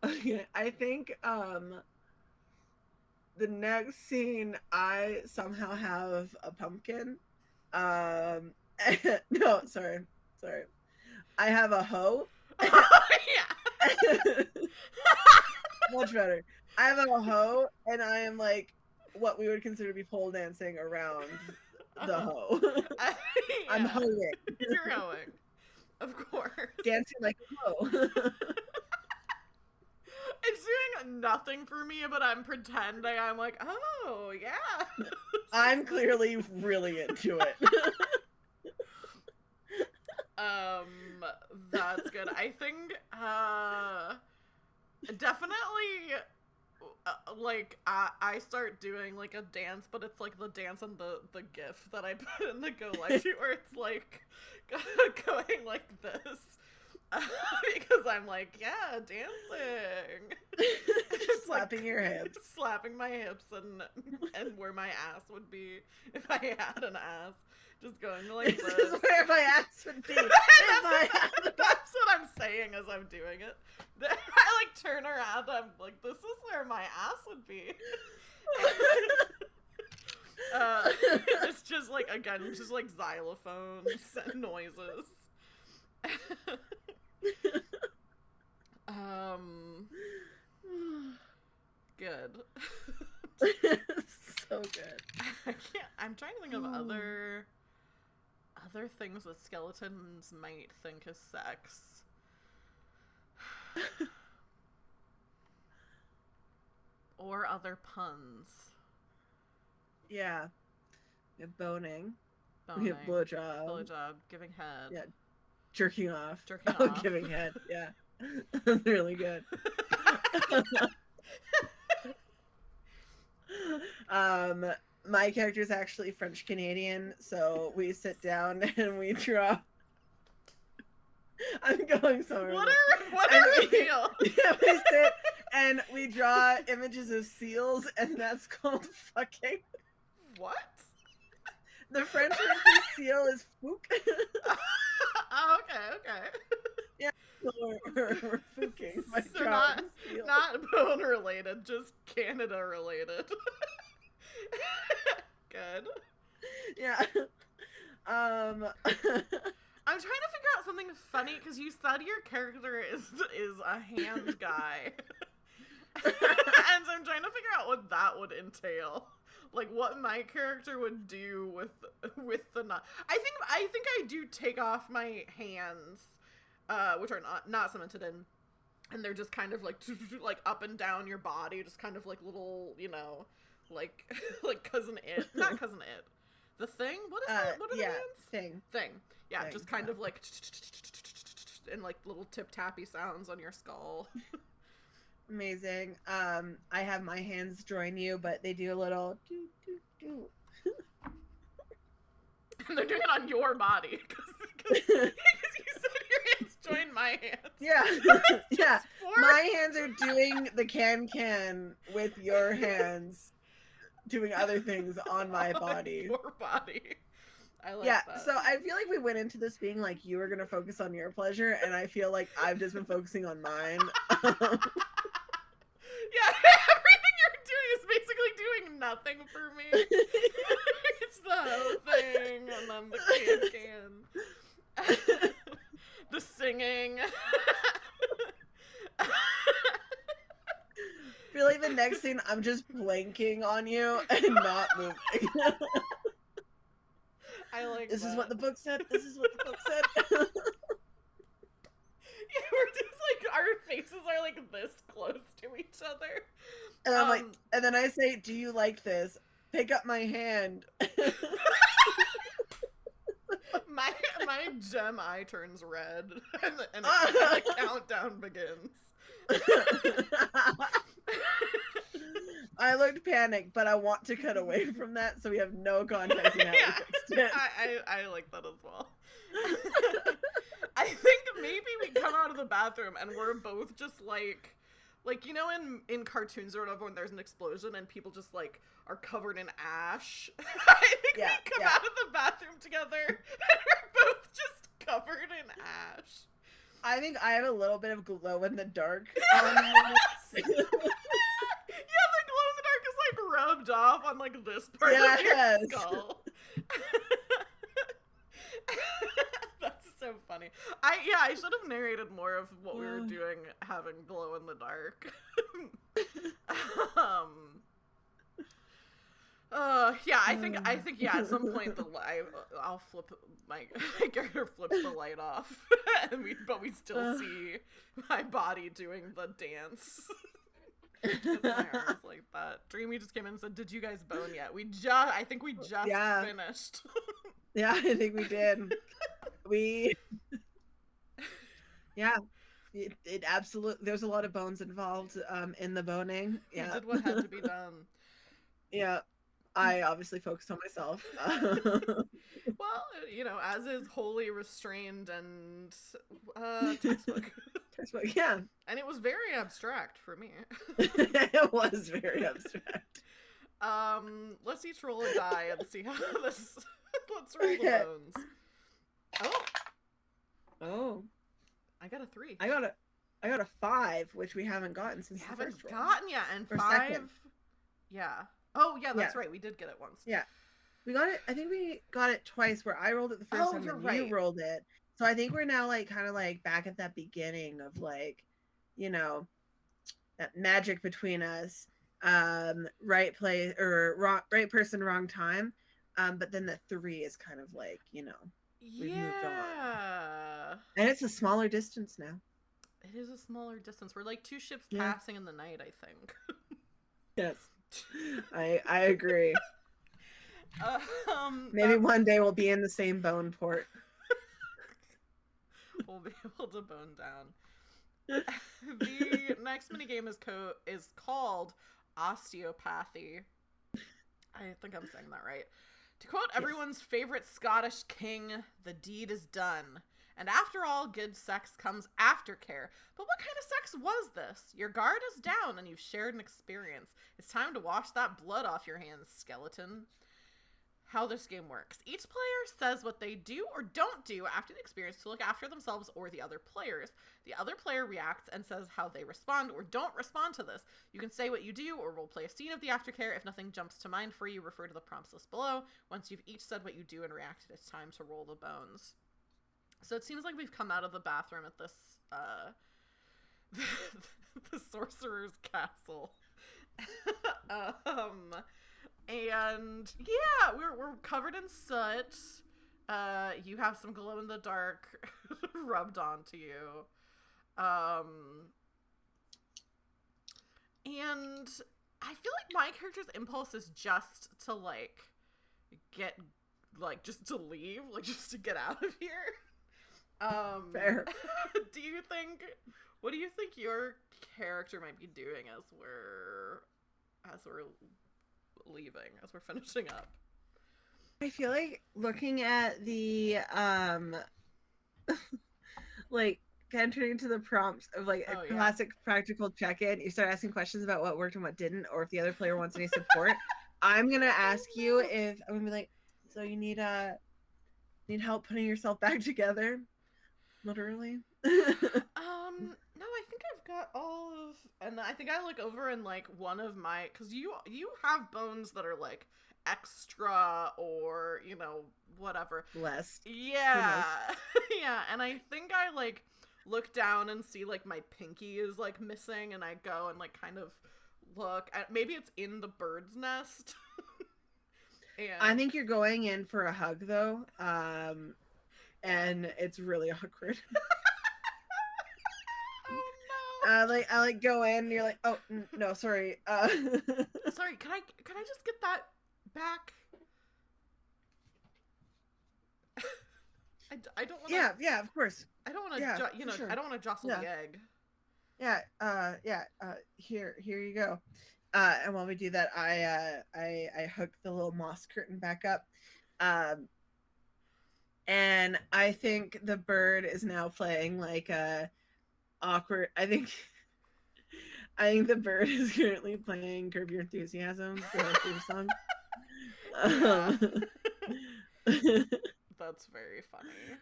Okay, I think the next scene I somehow have a pumpkin. No, sorry. I have a hoe. Yeah. Much better. I have a hoe, and I am like what we would consider to be pole dancing around the hoe. Yeah. I'm hoeing. You're hoeing. Of course. Dancing like a hoe. It's doing nothing for me, but I'm pretending. I'm like, oh, yeah. I'm clearly really into it. That's good. I think, definitely, like, I start doing, like, a dance, but it's, like, the dance and the gif that I put in the Go Live to, where it's, like, going like this. Because I'm like, yeah, dancing. Slapping your hips. Slapping my hips and where my ass would be if I had an ass. Just going like this. This is where my ass would be. That's what I'm saying as I'm doing it. I like turn around, I'm like, this is where my ass would be. It's just like, again, just like xylophones and noises. Good. So good. I'm trying to think of other things that skeletons might think is sex. Or other puns. Yeah. We have boning. We have blowjob. Blowjob. Giving head. Yeah. Jerking off. Jerking off. Giving head. Yeah. That's really good. My character is actually French Canadian, so we sit down and we draw. I'm going somewhere. What are we doing? Yeah, we sit and we draw images of seals, and that's called fucking. What? The French word for seal is fook. Oh, okay. Yeah, We're fucking my So trout and seal. not bone related, just Canada related. Good. Yeah. I'm trying to figure out something funny because you said your character is a hand guy. And so I'm trying to figure out what that would entail. Like what my character would do with the knot. I think I do take off my hands, which are not cemented in, and they're just kind of like up and down your body, just kind of like little, like Cousin It, not Cousin It, the Thing. What is that? What are the hands? Thing. Yeah, just kind of like and like little tip tappy sounds on your skull. Amazing. I have my hands join you, but they do a little do do do. And they're doing it on your body because you said your hands join my hands. Yeah, yeah. My hands are doing the can with your hands doing other things on my body. Your body. I like that. So I feel like we went into this being like you were gonna focus on your pleasure, and I feel like I've just been focusing on mine. Yeah, everything you're doing is basically doing nothing for me. It's the whole thing, and then the can. The singing. I feel like the next scene I'm just blanking on you and not moving. I like this that. is what the book said. This is what the book said. Yeah, we're just like, our faces are like this close to each other. And I'm like, and then I say, do you like this? Pick up my hand. my gem eye turns red, and the countdown begins. I looked panicked, but I want to cut away from that so we have no context in how we fixed it. I like that as well. I think maybe we come out of the bathroom and we're both just like in cartoons or whatever when there's an explosion and people just like are covered in ash. I think we come out of the bathroom together and we're both just covered in ash. I think I have a little bit of glow in the dark. Yeah, the glow in the dark is like rubbed off on like this part of your skull. That's so funny. I should have narrated more of what we were doing having glow in the dark. I think at some point I'll flip my character flips the light off, but we still see my body doing the dance. With my arms like that. Dreamy just came in and said, "Did you guys bone yet?" I think we just finished. Yeah, I think we did. It absolutely. There's a lot of bones involved in the boning. Yeah, we did what had to be done. Yeah, I obviously focused on myself. Well, as is wholly restrained and textbook. Textbook, yeah. And it was very abstract for me. It was very abstract. Let's each roll a die and see how this. Let's roll the bones. Oh, I got a 3. I got a 5, which we haven't gotten since the first roll. Gotten yet, and 5. Second. Yeah. Oh, yeah, that's right. We did get it once. Yeah. We got it. I think we got it twice. Where I rolled it the first time, and you rolled it. So I think we're now like kind of like back at that beginning of like, that magic between us. Right place or wrong, right person, wrong time. But then the 3 is kind of like, we've moved on. And it's a smaller distance now. It is a smaller distance. We're like 2 ships passing in the night, I think. Yes. I agree. Maybe one day we'll be in the same bone port. We'll be able to bone down. The next minigame is called Osteopathy. I think I'm saying that right. To quote everyone's favorite Scottish king, the deed is done. And after all, good sex comes aftercare. But what kind of sex was this? Your guard is down and you've shared an experience. It's time to wash that blood off your hands, skeleton. how this game works. Each player says what they do or don't do after the experience to look after themselves or the other players. The other player reacts and says how they respond or don't respond to this. You can say what you do or roleplay a scene of the aftercare. If nothing jumps to mind for you, refer to the prompts list below. Once you've each said what you do and reacted, it's time to roll the bones. So it seems like we've come out of the bathroom at this, the sorcerer's castle. And yeah, we're covered in soot. You have some glow in the dark rubbed onto you. And I feel like my character's impulse is just to just to leave, just to get out of here. Fair. What do you think your character might be doing as we're leaving, as we're finishing up? I feel like looking at the kind of turning to the prompts of classic practical check-in. You start asking questions about what worked and what didn't, or if the other player wants any support. I'm gonna ask you if I'm gonna be like, so you need help putting yourself back together? Literally. No, I think I've got all of, and I think I look over and one of my, because you have bones that are extra or whatever. Blessed. Yeah. Yeah, and I think I look down and see my pinky is missing, and I go and kind of look at, maybe it's in the bird's nest. And I think you're going in for a hug though, and it's really awkward. Oh no! I go in and you're like, oh no, sorry. Sorry, can I just get that back? I don't want to. Yeah, of course. I don't want to. Sure. I don't want to jostle the egg. Yeah. Here you go. And while we do that, I hook the little moss curtain back up. And I think the bird is now playing a awkward. I think the bird is currently playing Curb Your Enthusiasm, the theme song. That's very funny.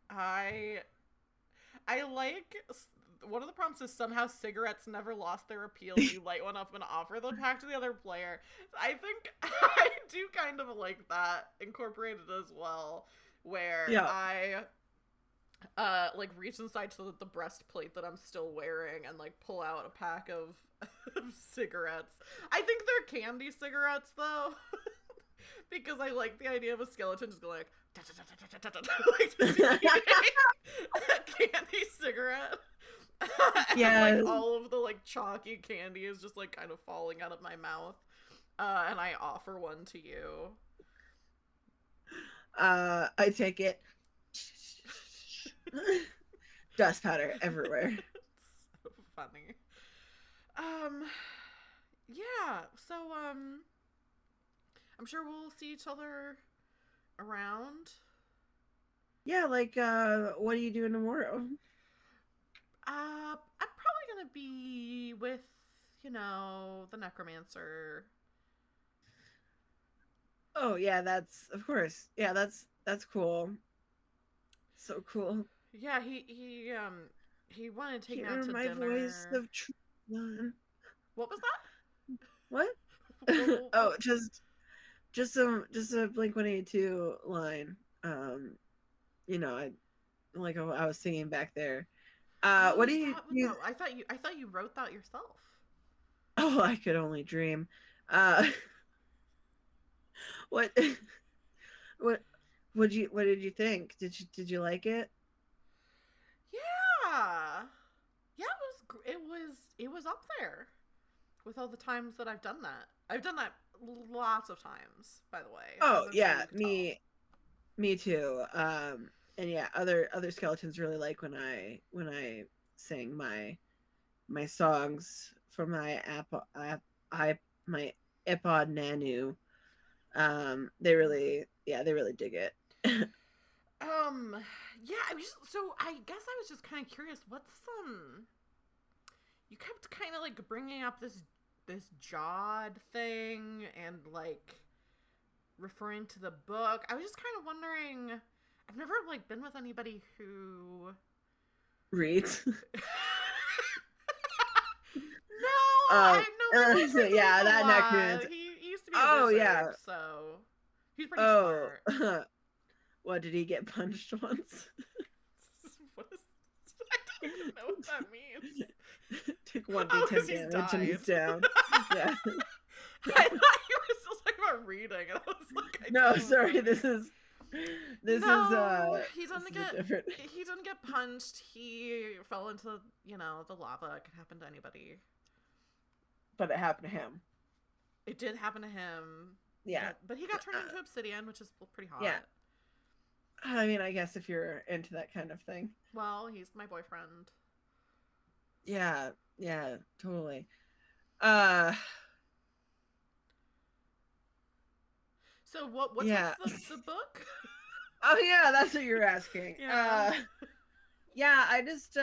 I like, one of the prompts is somehow cigarettes never lost their appeal. You light one up and offer the pack to the other player. I think I do kind of like that incorporated as well, where I reach inside to the breastplate that I'm still wearing and pull out a pack of cigarettes. I think they're candy cigarettes though. Because I like the idea of a skeleton just going a candy cigarette. Yeah. All of the chalky candy is just kind of falling out of my mouth. And I offer one to you. I take it. Dust powder everywhere. It's so funny. Yeah, so I'm sure we'll see each other around. Yeah, what are you doing tomorrow? I'm probably gonna be with, the necromancer. Oh yeah, that's of course. Yeah, that's cool. So cool. Yeah, he wanted to take me out to my dinner. Voice of truth. What was that? What? Oh, just a Blink-182 line. I was singing back there. What do you? No, I thought you wrote that yourself. Oh, I could only dream. What did you think? Did you like it? Yeah, it was up there with all the times that I've done that. I've done that lots of times, by the way. Oh yeah, me too. And yeah, other skeletons really like when I sing my songs for my my iPod Nano. They really dig it. Yeah, I guess I was just kind of curious, you kept kind of bringing up this this Jod thing and like referring to the book. I was just kind of wondering. I've never like been with anybody who reads. No, I know. He So, yeah, that lot. neck He used to be a wizard, so he's pretty smart. What, did he get punched once? What is? I don't even know what that means. Take 1d10 he's damage died. and he's down. Yeah. I thought you were still talking about reading, and I was like, No, sorry. This is he this doesn't is get different. he didn't get punched. He fell into the lava. It could happen to anybody. But it happened to him. It did happen to him. Yeah. But he got turned into obsidian, which is pretty hot. Yeah. I mean, I guess if you're into that kind of thing. Well, he's my boyfriend. Yeah, totally. So what's the book? Oh yeah, that's what you're asking. Yeah. I just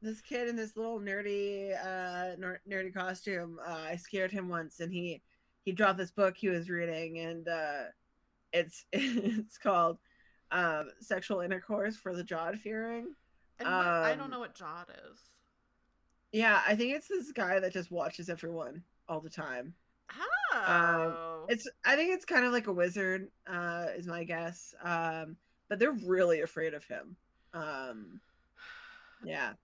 this kid in this little nerdy costume, I scared him once and he dropped this book he was reading, and it's called Sexual Intercourse for the Jod-fearing. And I don't know what Jod is. Yeah, I think it's this guy that just watches everyone all the time. Oh. I think it's kind of like a wizard, is my guess. But they're really afraid of him. Yeah.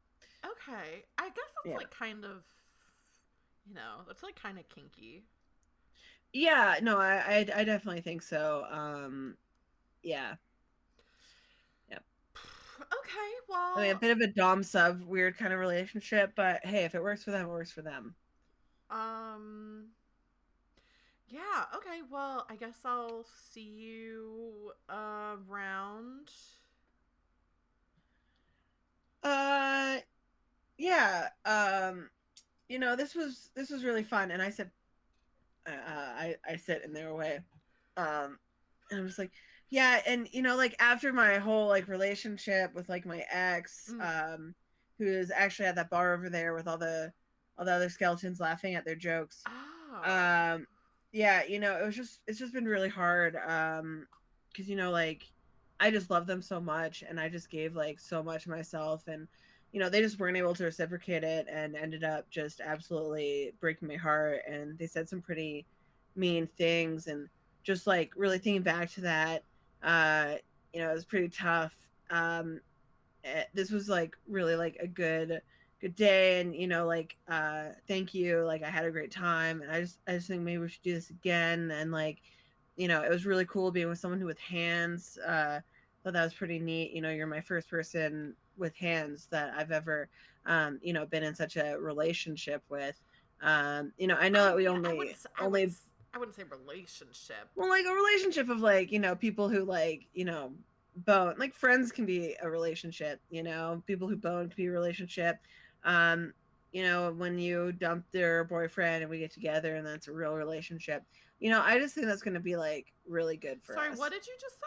Okay. I guess it's like kind of, it's like kind of kinky. Yeah, no, I definitely think so. Yeah. Okay, well, I mean, a bit of a dom sub weird kind of relationship, but hey, if it works for them, it works for them. Yeah, okay, well, I guess I'll see you around. Yeah. This was really fun, and I said, I sit in their way, and I was like, yeah, and like after my whole like relationship with like my ex, who's actually at that bar over there with all the other skeletons laughing at their jokes. Oh. Yeah, it's just been really hard, because like I just love them so much, and I just gave like so much of myself, and they just weren't able to reciprocate it, and ended up just absolutely breaking my heart, and they said some pretty mean things, and just like really thinking back to that, it was pretty tough. This was like really like a good day, and thank you, like I had a great time, and I just think maybe we should do this again, and like it was really cool being with someone who with hands. Thought that was pretty neat. You're my first person with hands that I've ever been in such a relationship with. I know that we I wouldn't say relationship. Well, like a relationship of like people who like bone, like friends can be a relationship. People who bone can be a relationship. When you dump their boyfriend and we get together, and that's a real relationship. I just think that's going to be like really good for us. Sorry, what did you just say?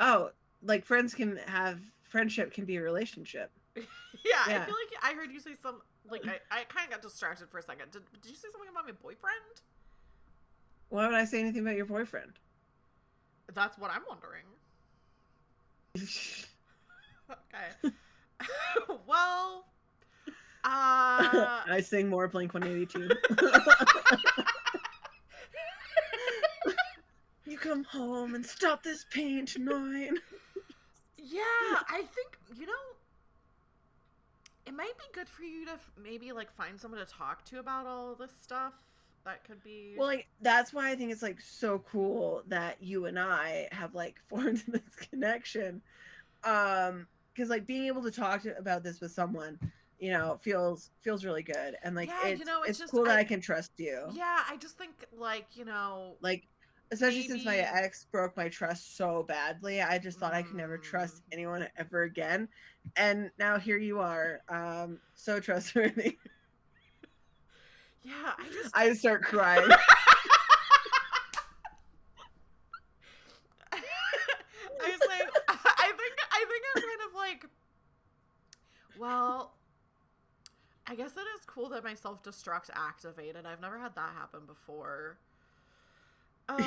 Oh, like friendship can be a relationship. Yeah, I feel like I heard you say some, like, I kind of got distracted for a second. Did you say something about my boyfriend? Why would I say anything about your boyfriend? That's what I'm wondering. Okay. Well, I sing more Blink-182. You come home and stop this pain tonight. Yeah, I think, it might be good for you to maybe like find someone to talk to about all this stuff. That could be. Well, like that's why I think it's like so cool that you and I have like formed this connection. Because like being able to talk about this with someone, feels really good, and like it's just cool that I can trust you. Yeah, I just think like like especially since my ex broke my trust so badly, I just thought I could never trust anyone ever again, and now here you are, so trustworthy. Yeah, I start crying. I was like, I think I'm kind of like, well, I guess it is cool that my self-destruct activated. I've never had that happen before.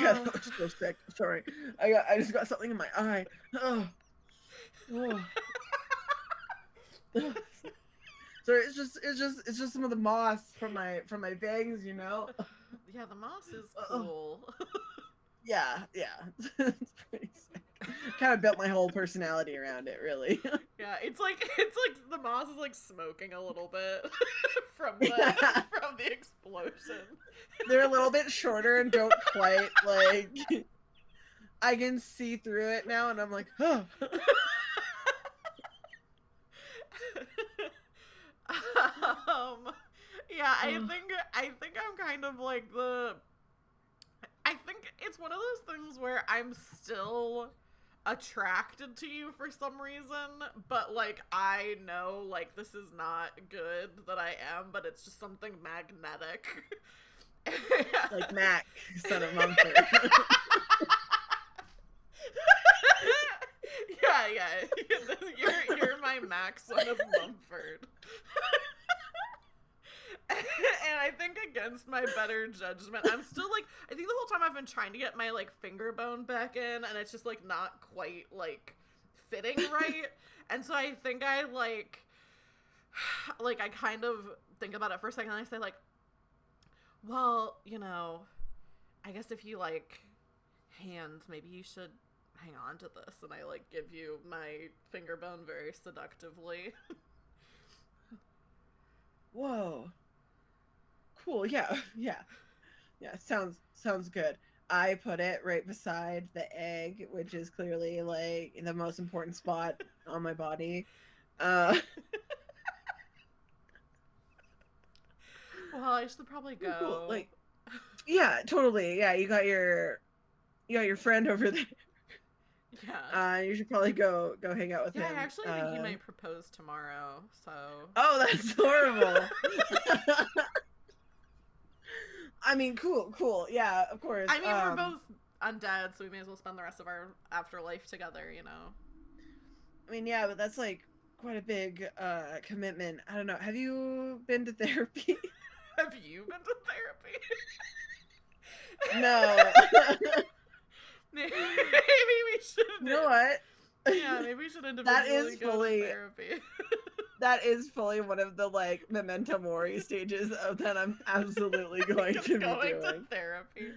Yeah, that was so sick. Sorry. I just got something in my eye. Oh. Oh. So it's just some of the moss from my bangs, you know. Yeah, the moss is cool. Yeah. It's pretty sick. Kind of built my whole personality around it, really. Yeah, it's like the moss is like smoking a little bit from the explosion. They're a little bit shorter and don't quite like. I can see through it now, and I'm like, oh. Yeah, I think I'm kind of like I think it's one of those things where I'm still attracted to you for some reason, but like I know like this is not good that I am, but it's just something magnetic. Like Mac, son of Mumford. Yeah. You're my Mac, son of Mumford. And I think against my better judgment, I'm still like, I think the whole time I've been trying to get my like finger bone back in, and it's just like not quite like fitting right. And so I think I like I kind of think about it for a second, and I say like, well, you know, I guess if you like hands, maybe you should hang on to this. And I like give you my finger bone very seductively. Whoa. Cool. Yeah. Sounds good. I put it right beside the egg, which is clearly like the most important spot on my body. Well, I should probably go. Cool. Like, yeah, totally. Yeah, you got your friend over there. Yeah. You should probably go hang out with him. Yeah, I actually think he might propose tomorrow. So. Oh, that's horrible. I mean, cool. Yeah, of course. I mean, we're both undead, so we may as well spend the rest of our afterlife together, you know? I mean, yeah, but that's, like, quite a big commitment. I don't know. Have you been to therapy? Have you been to therapy? No. Maybe we should. You know what? Yeah, maybe we should individually go to therapy. That is fully one of the like memento mori stages of that I'm absolutely going to be doing. To therapy.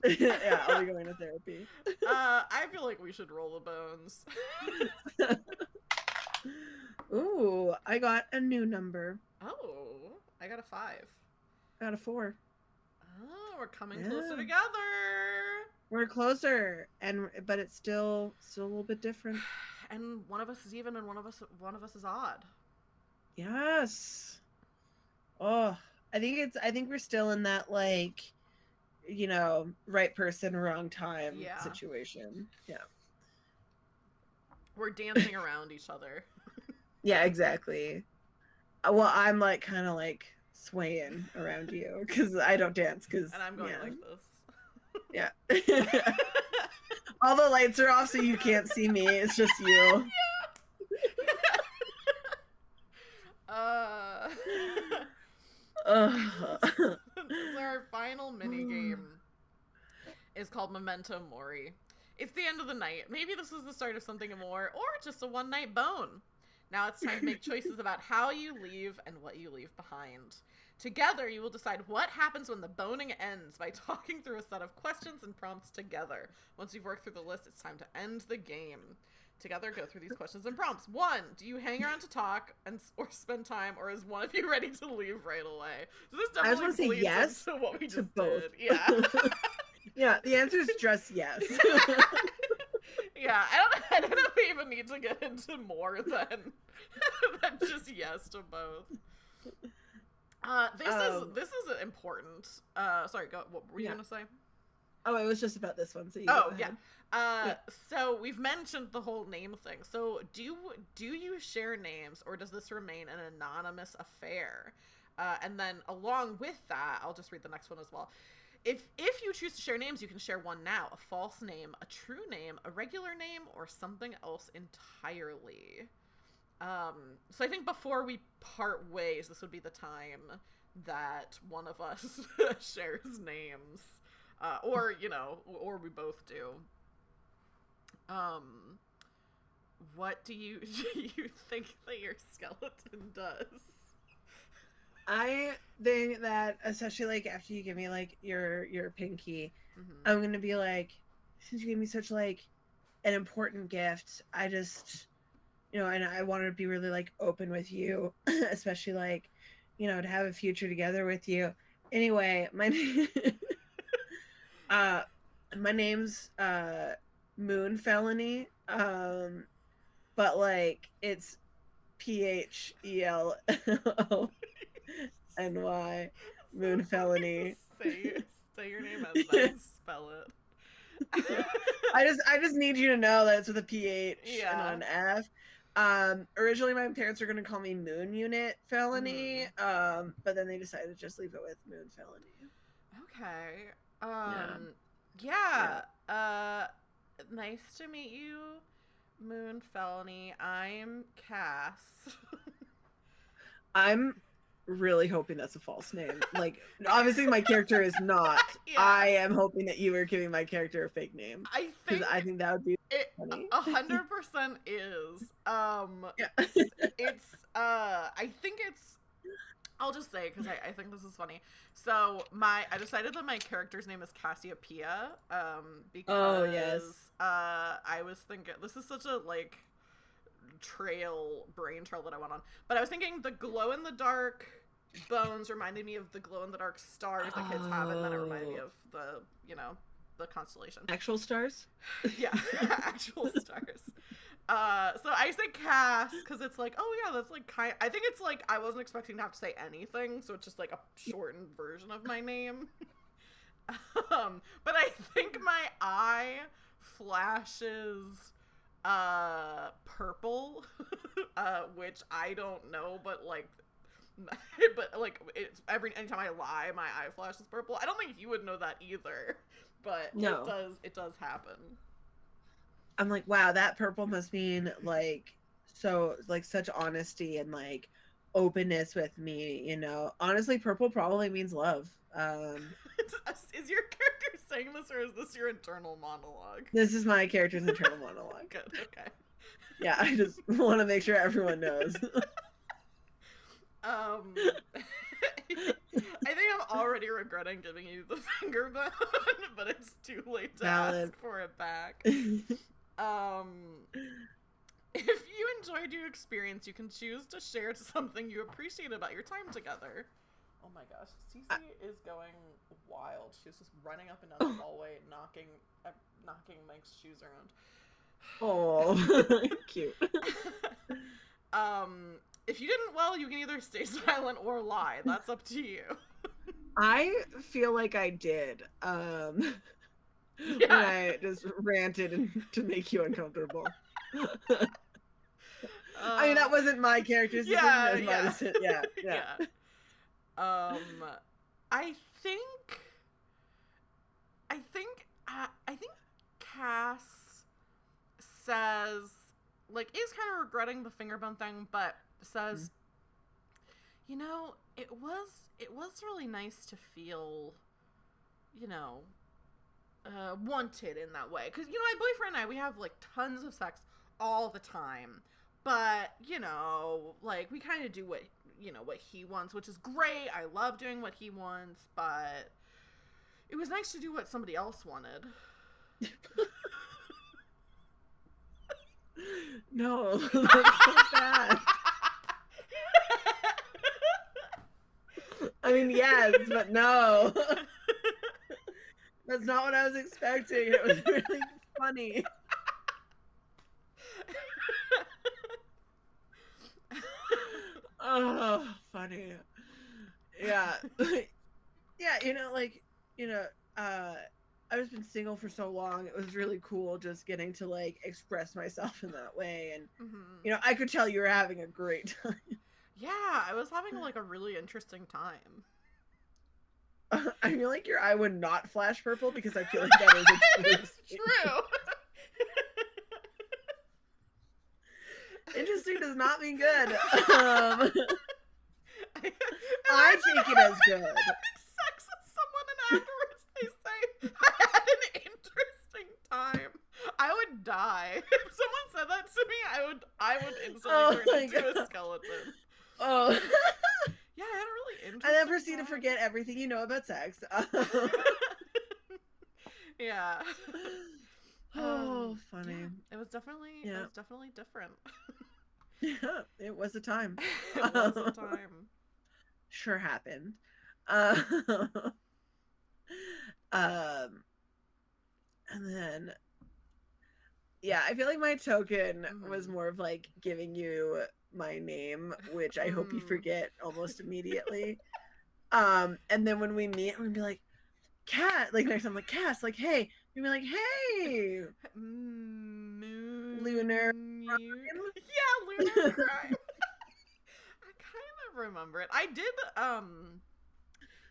Yeah, I'll be going to therapy. I feel like we should roll the bones. Ooh, I got a new number. Oh, I got a 5. I got a 4. Oh, we're coming closer together. We're closer, but it's still a little bit different. And one of us is even, and one of us is odd. Yes. Oh, I think we're still in that like, you know, right person, wrong time situation. Yeah. We're dancing around each other. Yeah, exactly. Well, I'm like kind of like swaying around you because I don't dance and I'm going like this. Yeah. All the lights are off so you can't see me. It's just you. So our final mini game is called Memento Mori. It's the end of the night. Maybe this is the start of something more, or just a one-night bone. Now it's time to make choices about how you leave and what you leave behind. Together, you will decide what happens when the boning ends by talking through a set of questions and prompts together. Once you've worked through the list, it's time to end the game. Together, go through these questions and prompts. 1, do you hang around to talk or spend time, or is one of you ready to leave right away? So this definitely I just want to say yes to what we to just both. did. Yeah. Yeah, the answer is just yes. Yeah, I don't know if we even need to get into more than just yes to both. This is important. Sorry, go. What were you gonna say? Oh, it was just about this one. So so we've mentioned the whole name thing. So do you share names, or does this remain an anonymous affair? And then along with that, I'll just read the next one as well. If you choose to share names, you can share one now: a false name, a true name, a regular name, or something else entirely. So I think before we part ways, this would be the time that one of us shares names, or or we both do. What do you think that your skeleton does? I think that, especially like after you give me like your pinky, Mm-hmm. I'm gonna be like, since you gave me such like an important gift, I just, and I want to be really like open with you, especially like, to have a future together with you. Anyway, my name's Moon Felony, but like it's PHELONY, Moon Felony. Say your name as I spell it. I just need you to know that it's with a PH and not an F. Originally my parents were gonna call me Moon Unit Felony, but then they decided to just leave it with Moon Felony. Okay. Yeah. Nice to meet you, Moon Felony. I'm Cass. I'm really hoping that's a false name. Like, obviously my character is not. Yeah. I am hoping that you are giving my character a fake name. I think that would be funny. 100% is. Yeah. It's I think it's, I'll just say, because I think this is funny. So I decided that my character's name is Cassiopeia, because I was thinking, this is such a like brain trail that I went on, but I was thinking the glow in the dark bones reminded me of the glow in the dark stars that kids have, and then it reminded me of the constellation. Actual stars? Yeah, actual stars. So I say Cass because it's like, oh yeah, that's like I think it's like I wasn't expecting to have to say anything, so it's just like a shortened version of my name. But I think my eye flashes purple, which I don't know, but it's anytime I lie, my eye flashes purple. I don't think you would know that either, but no. It does happen. I'm like, wow, that purple must mean like such honesty and like openness with me, Honestly, purple probably means love. Is your character saying this, or is this your internal monologue? This is my character's internal monologue. Good, okay. Yeah, I just want to make sure everyone knows. I think I'm already regretting giving you the finger bone, but it's too late to ask for it back. If you enjoyed your experience, you can choose to share something you appreciate about your time together. Oh my gosh, Cece is going wild. She's just running up and down the hallway, knocking Mike's shoes around. Oh, cute. If you didn't, well, you can either stay silent or lie. That's up to you. I feel like I did. When I just ranted to make you uncomfortable. I mean, that wasn't my character's decision. That was my decision. Yeah. I think Cass says, like, is kind of regretting the fingerbone thing, but says, it was really nice to feel, wanted in that way. Because, my boyfriend and I, we have, like, tons of sex all the time. But, like, we kind of do what he wants, which is great. I love doing what he wants, but it was nice to do what somebody else wanted. No, that's so bad. I mean, yes, but no. That's not what I was expecting. It was really funny. Oh, funny. Yeah. I've just been single for so long. It was really cool just getting to like express myself in that way. And, I could tell you were having a great time. Yeah, I was having like a really interesting time. I feel like your eye would not flash purple because I feel like that is it's true. Interesting does not mean good. I take it as good. Having sex with someone and afterwards they say, I had an interesting time. I would die. If someone said that to me, I would instantly turn into a skeleton. Oh. Yeah, I had a really interesting And then proceed time. to forget everything you know about sex. Yeah. Oh, funny. Yeah, it was definitely different. Yeah, it was a time. It was a time. Sure happened. And then, yeah, I feel like my token was more of like giving you my name, which I hope you forget almost immediately. And then when we meet, I'm gonna be like, Cat, like next time, like Cass, like hey, you're gonna be like, hey, Lunar Crime. Yeah, Lunar Crime. I kind of remember it. I did,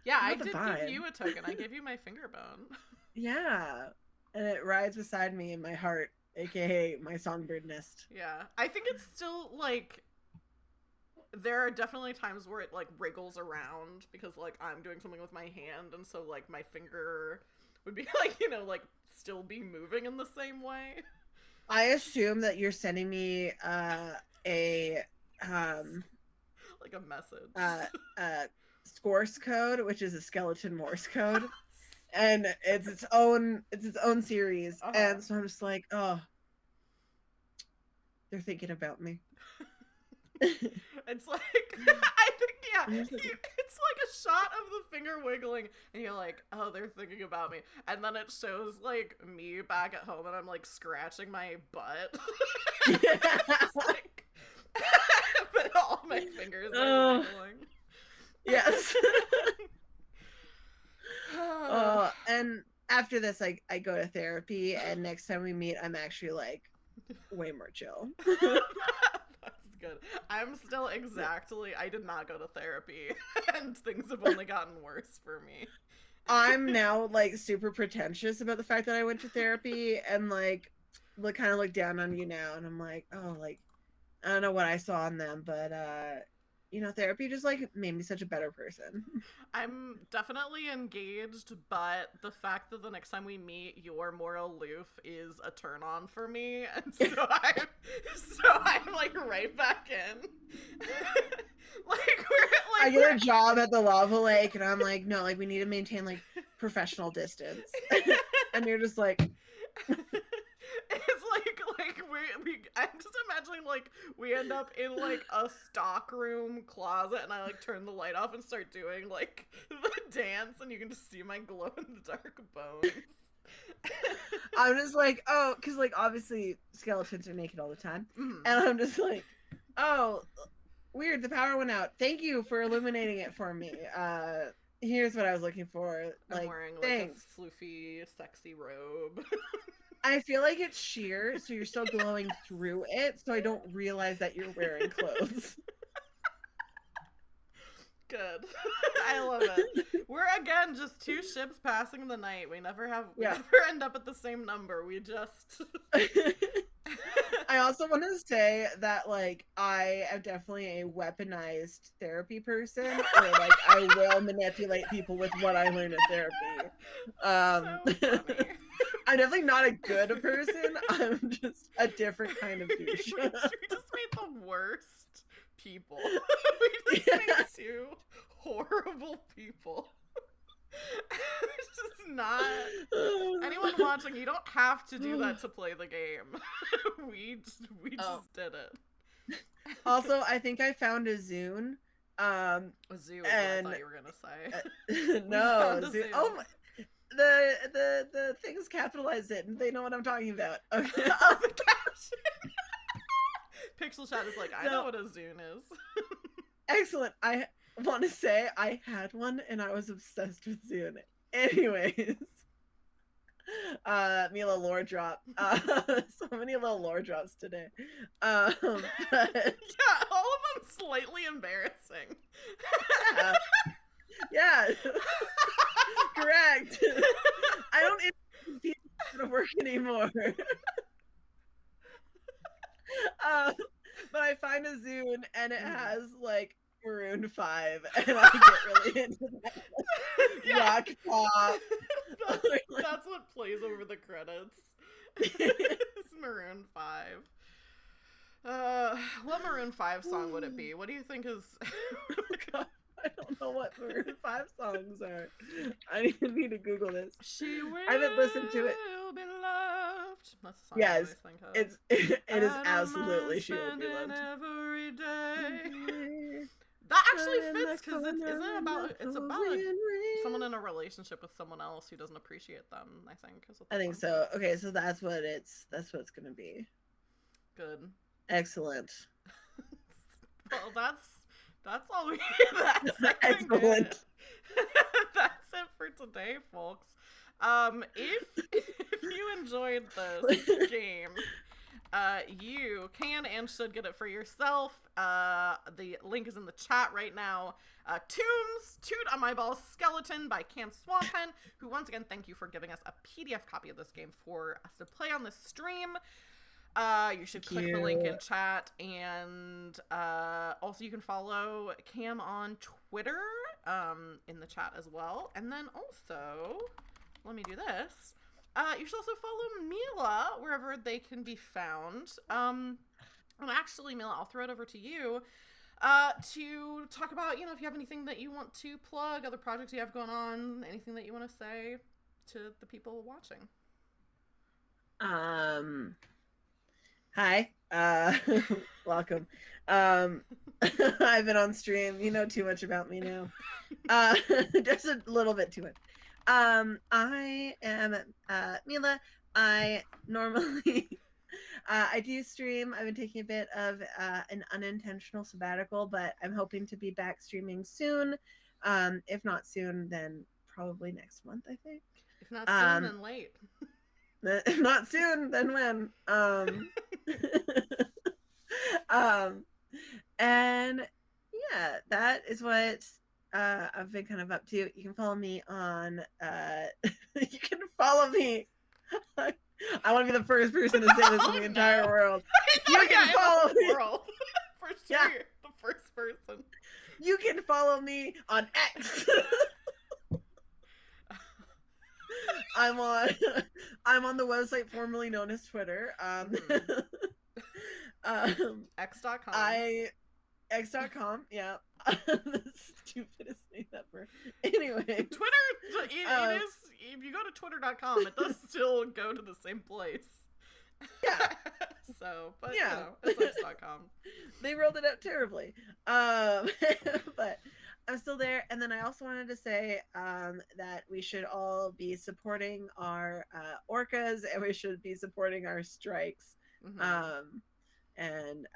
yeah, I did give you a token. I gave you my finger bone. Yeah, and it rides beside me in my heart, aka my songbird nest. Yeah, I think it's still like there are definitely times where it like wriggles around because like I'm doing something with my hand, and so like my finger would be like, you know, like still be moving in the same way. I assume that you're sending me a like a message, Scorse code, which is a skeleton Morse code, and it's its own series, and so I'm just like, oh, they're thinking about me. It's like I think it's like a shot of the finger wiggling, and you're like, oh, they're thinking about me, and then it shows like me back at home, and I'm like scratching my butt. It's like, but all my fingers are wiggling. Yes. And after this, I go to therapy, and next time we meet, I'm actually like way more chill. That's good. I'm still exactly. I did not go to therapy, and things have only gotten worse for me. I'm now like super pretentious about the fact that I went to therapy, and like kind of look down on you now, and I'm like, oh, like I don't know what I saw in them, but you know, therapy just like made me such a better person. I'm definitely engaged, but the fact that the next time we meet you're more aloof is a turn on for me, and so I'm like right back in. Like I get a job at the lava lake, and I'm like, no, like we need to maintain like professional distance. And you're just like it's like we I'm just imagining like we end up in like a stockroom closet, and I like turn the light off and start doing like the dance, and you can just see my glow in the dark bones. I'm just like, oh, because like obviously skeletons are naked all the time, and I'm just like, oh, weird, the power went out. Thank you for illuminating it for me. Here's what I was looking for. Like, I'm wearing like thanks. a floofy, sexy robe. I feel like it's sheer, so you're still glowing through it, so I don't realize that you're wearing clothes. Good. I love it. We're again just two ships passing the night. We never end up at the same number. We just I also want to say that like I am definitely a weaponized therapy person, where like I will manipulate people with what I learned in therapy. So funny. I'm definitely not a good person. I'm just a different kind of douche. We just made the worst people. We just made two horrible people. It's just not. Anyone watching, you don't have to do that to play the game. We just did it. Also, I think I found a Zune. A zoo is what I thought you were gonna say. No, Zune. Oh my. The things capitalized it, and they know what I'm talking about. Okay. Oh, the caption. Pixel Chat is like, I know what a Zune is. Excellent. I want to say I had one, and I was obsessed with Zune. Anyways, Mila lore drop. So many little lore drops today. But... yeah, all of them slightly embarrassing. Yeah. Correct. I don't think people to work anymore. But June, and it has like Maroon 5, and I get really into that rock pop. That's what plays over the credits. It's Maroon 5. What Maroon 5 song would it be? What do you think is... God, I don't know what Maroon 5 songs are. I need to Google this. She will I haven't listened to it. Be loved. That's the song Yes, I always think of. it is absolutely She Will Be Loved. Every day. That actually fits because it's about someone in a relationship with someone else who doesn't appreciate them. I think. I think so. Okay, so that's what it's gonna be. Good. Excellent. Well, that's all we. That's excellent. That's it for today, folks. If you enjoyed this game, you can and should get it for yourself. The link is in the chat right now. Toot on My Ball Skeleton by Cam Swamphen, who once again, thank you for giving us a PDF copy of this game for us to play on this stream. You should click the link in chat, and also you can follow Cam on Twitter in the chat as well. And then also, let me do this. You should also follow Mila wherever they can be found. And actually, Mila, I'll throw it over to you to talk about, if you have anything that you want to plug, other projects you have going on, anything that you want to say to the people watching. Hi. Welcome. I've been on stream. You know too much about me now. Just a little bit too much. I am Mila. I normally I do stream. I've been taking a bit of an unintentional sabbatical, but I'm hoping to be back streaming soon. If not soon, then probably next month, I think. If not soon, then late. If not soon, then when? And yeah, that is what I've been kind of up to. You can follow me on you can follow me. I want to be the first person to say this in the entire world. You can follow me. For sure, yeah. The first person. You can follow me on X. I'm on the website formerly known as Twitter. X.com. X.com, yeah. The stupidest name ever. Anyway. Twitter, it is, if you go to twitter.com, it does still go to the same place. Yeah. So, but yeah, it's X.com. They rolled it out terribly. But I'm still there. And then I also wanted to say that we should all be supporting our orcas, and we should be supporting our strikes. Mm-hmm. And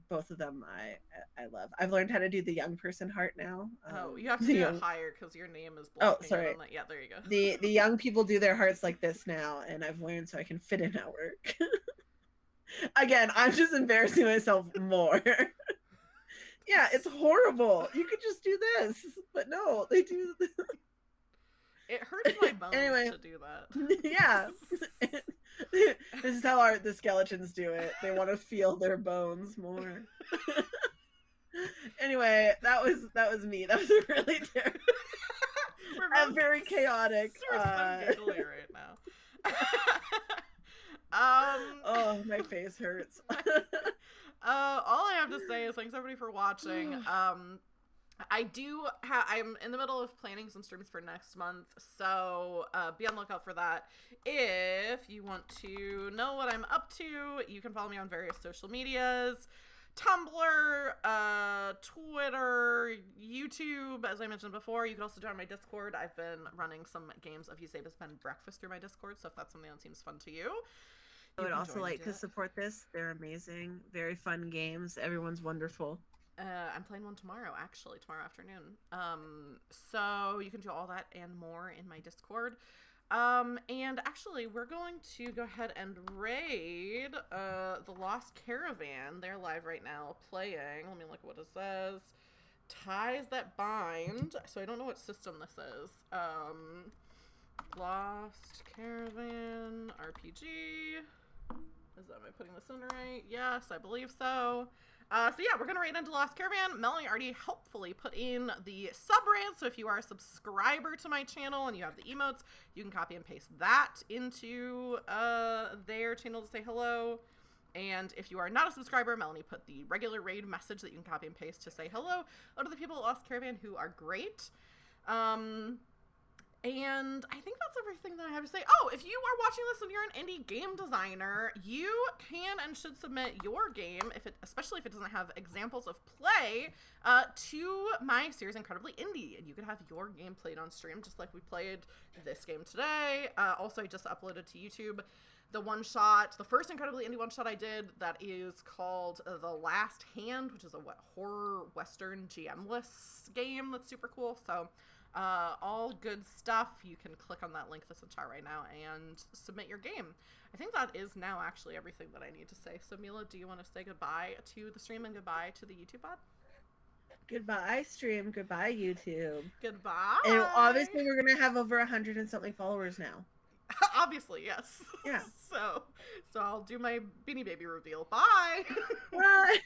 both of them I love. I've learned how to do the young person heart now. You have to do it higher because your name is blocking. Oh, sorry. Yeah, there you go. The young people do their hearts like this now, and I've learned so I can fit in at work. Again, I'm just embarrassing myself more. Yeah, it's horrible. You could just do this, but no, they do this. It hurts my bones to do that. Yeah. This is how the skeletons do it. They want to feel their bones more. Anyway, that was me. That was really terrible. I'm very chaotic. We're so giggly right now. Oh, my face hurts. All I have to say is thanks everybody for watching. I'm in the middle of planning some streams for next month, so be on the lookout for that. If you want to know what I'm up to, you can follow me on various social medias. Tumblr, Twitter, YouTube, as I mentioned before. You can also join my Discord. I've been running some games of You Save Us Ben Breakfast through my Discord, so if that's something that seems fun to you. I would also like to support this. They're amazing. Very fun games. Everyone's wonderful. I'm playing one tomorrow afternoon. So you can do all that and more in my Discord. And actually, we're going to go ahead and raid the Lost Caravan. They're live right now playing. Let me look at what it says. Ties That Bind. So I don't know what system this is. Lost Caravan RPG. Am I putting this in right? Yes, I believe so. So yeah, we're gonna raid into Lost Caravan. Melanie already helpfully put in the subreddit, so if you are a subscriber to my channel and you have the emotes, you can copy and paste that into their channel to say hello. And if you are not a subscriber, Melanie put the regular raid message that you can copy and paste to say hello to the people at Lost Caravan who are great. And I think that's everything that I have to say. Oh, if you are watching this and you're an indie game designer, you can and should submit your game, especially if it doesn't have examples of play, to my series Incredibly Indie, and you can have your game played on stream, just like we played this game today. Also, I just uploaded to YouTube the one-shot, the first Incredibly Indie one-shot I did, that is called The Last Hand, which is a horror western GM-less game that's super cool. So all good stuff. You can click on that link that's in chat right now and submit your game. I think that is now actually everything that I need to say. So Mila, do you want to say goodbye to the stream and goodbye to the YouTube pod? Goodbye, stream. Goodbye, YouTube. Goodbye. And obviously, we're gonna have over 100 and something followers now. Obviously, yes. Yeah. So I'll do my Beanie Baby reveal. Bye. Bye.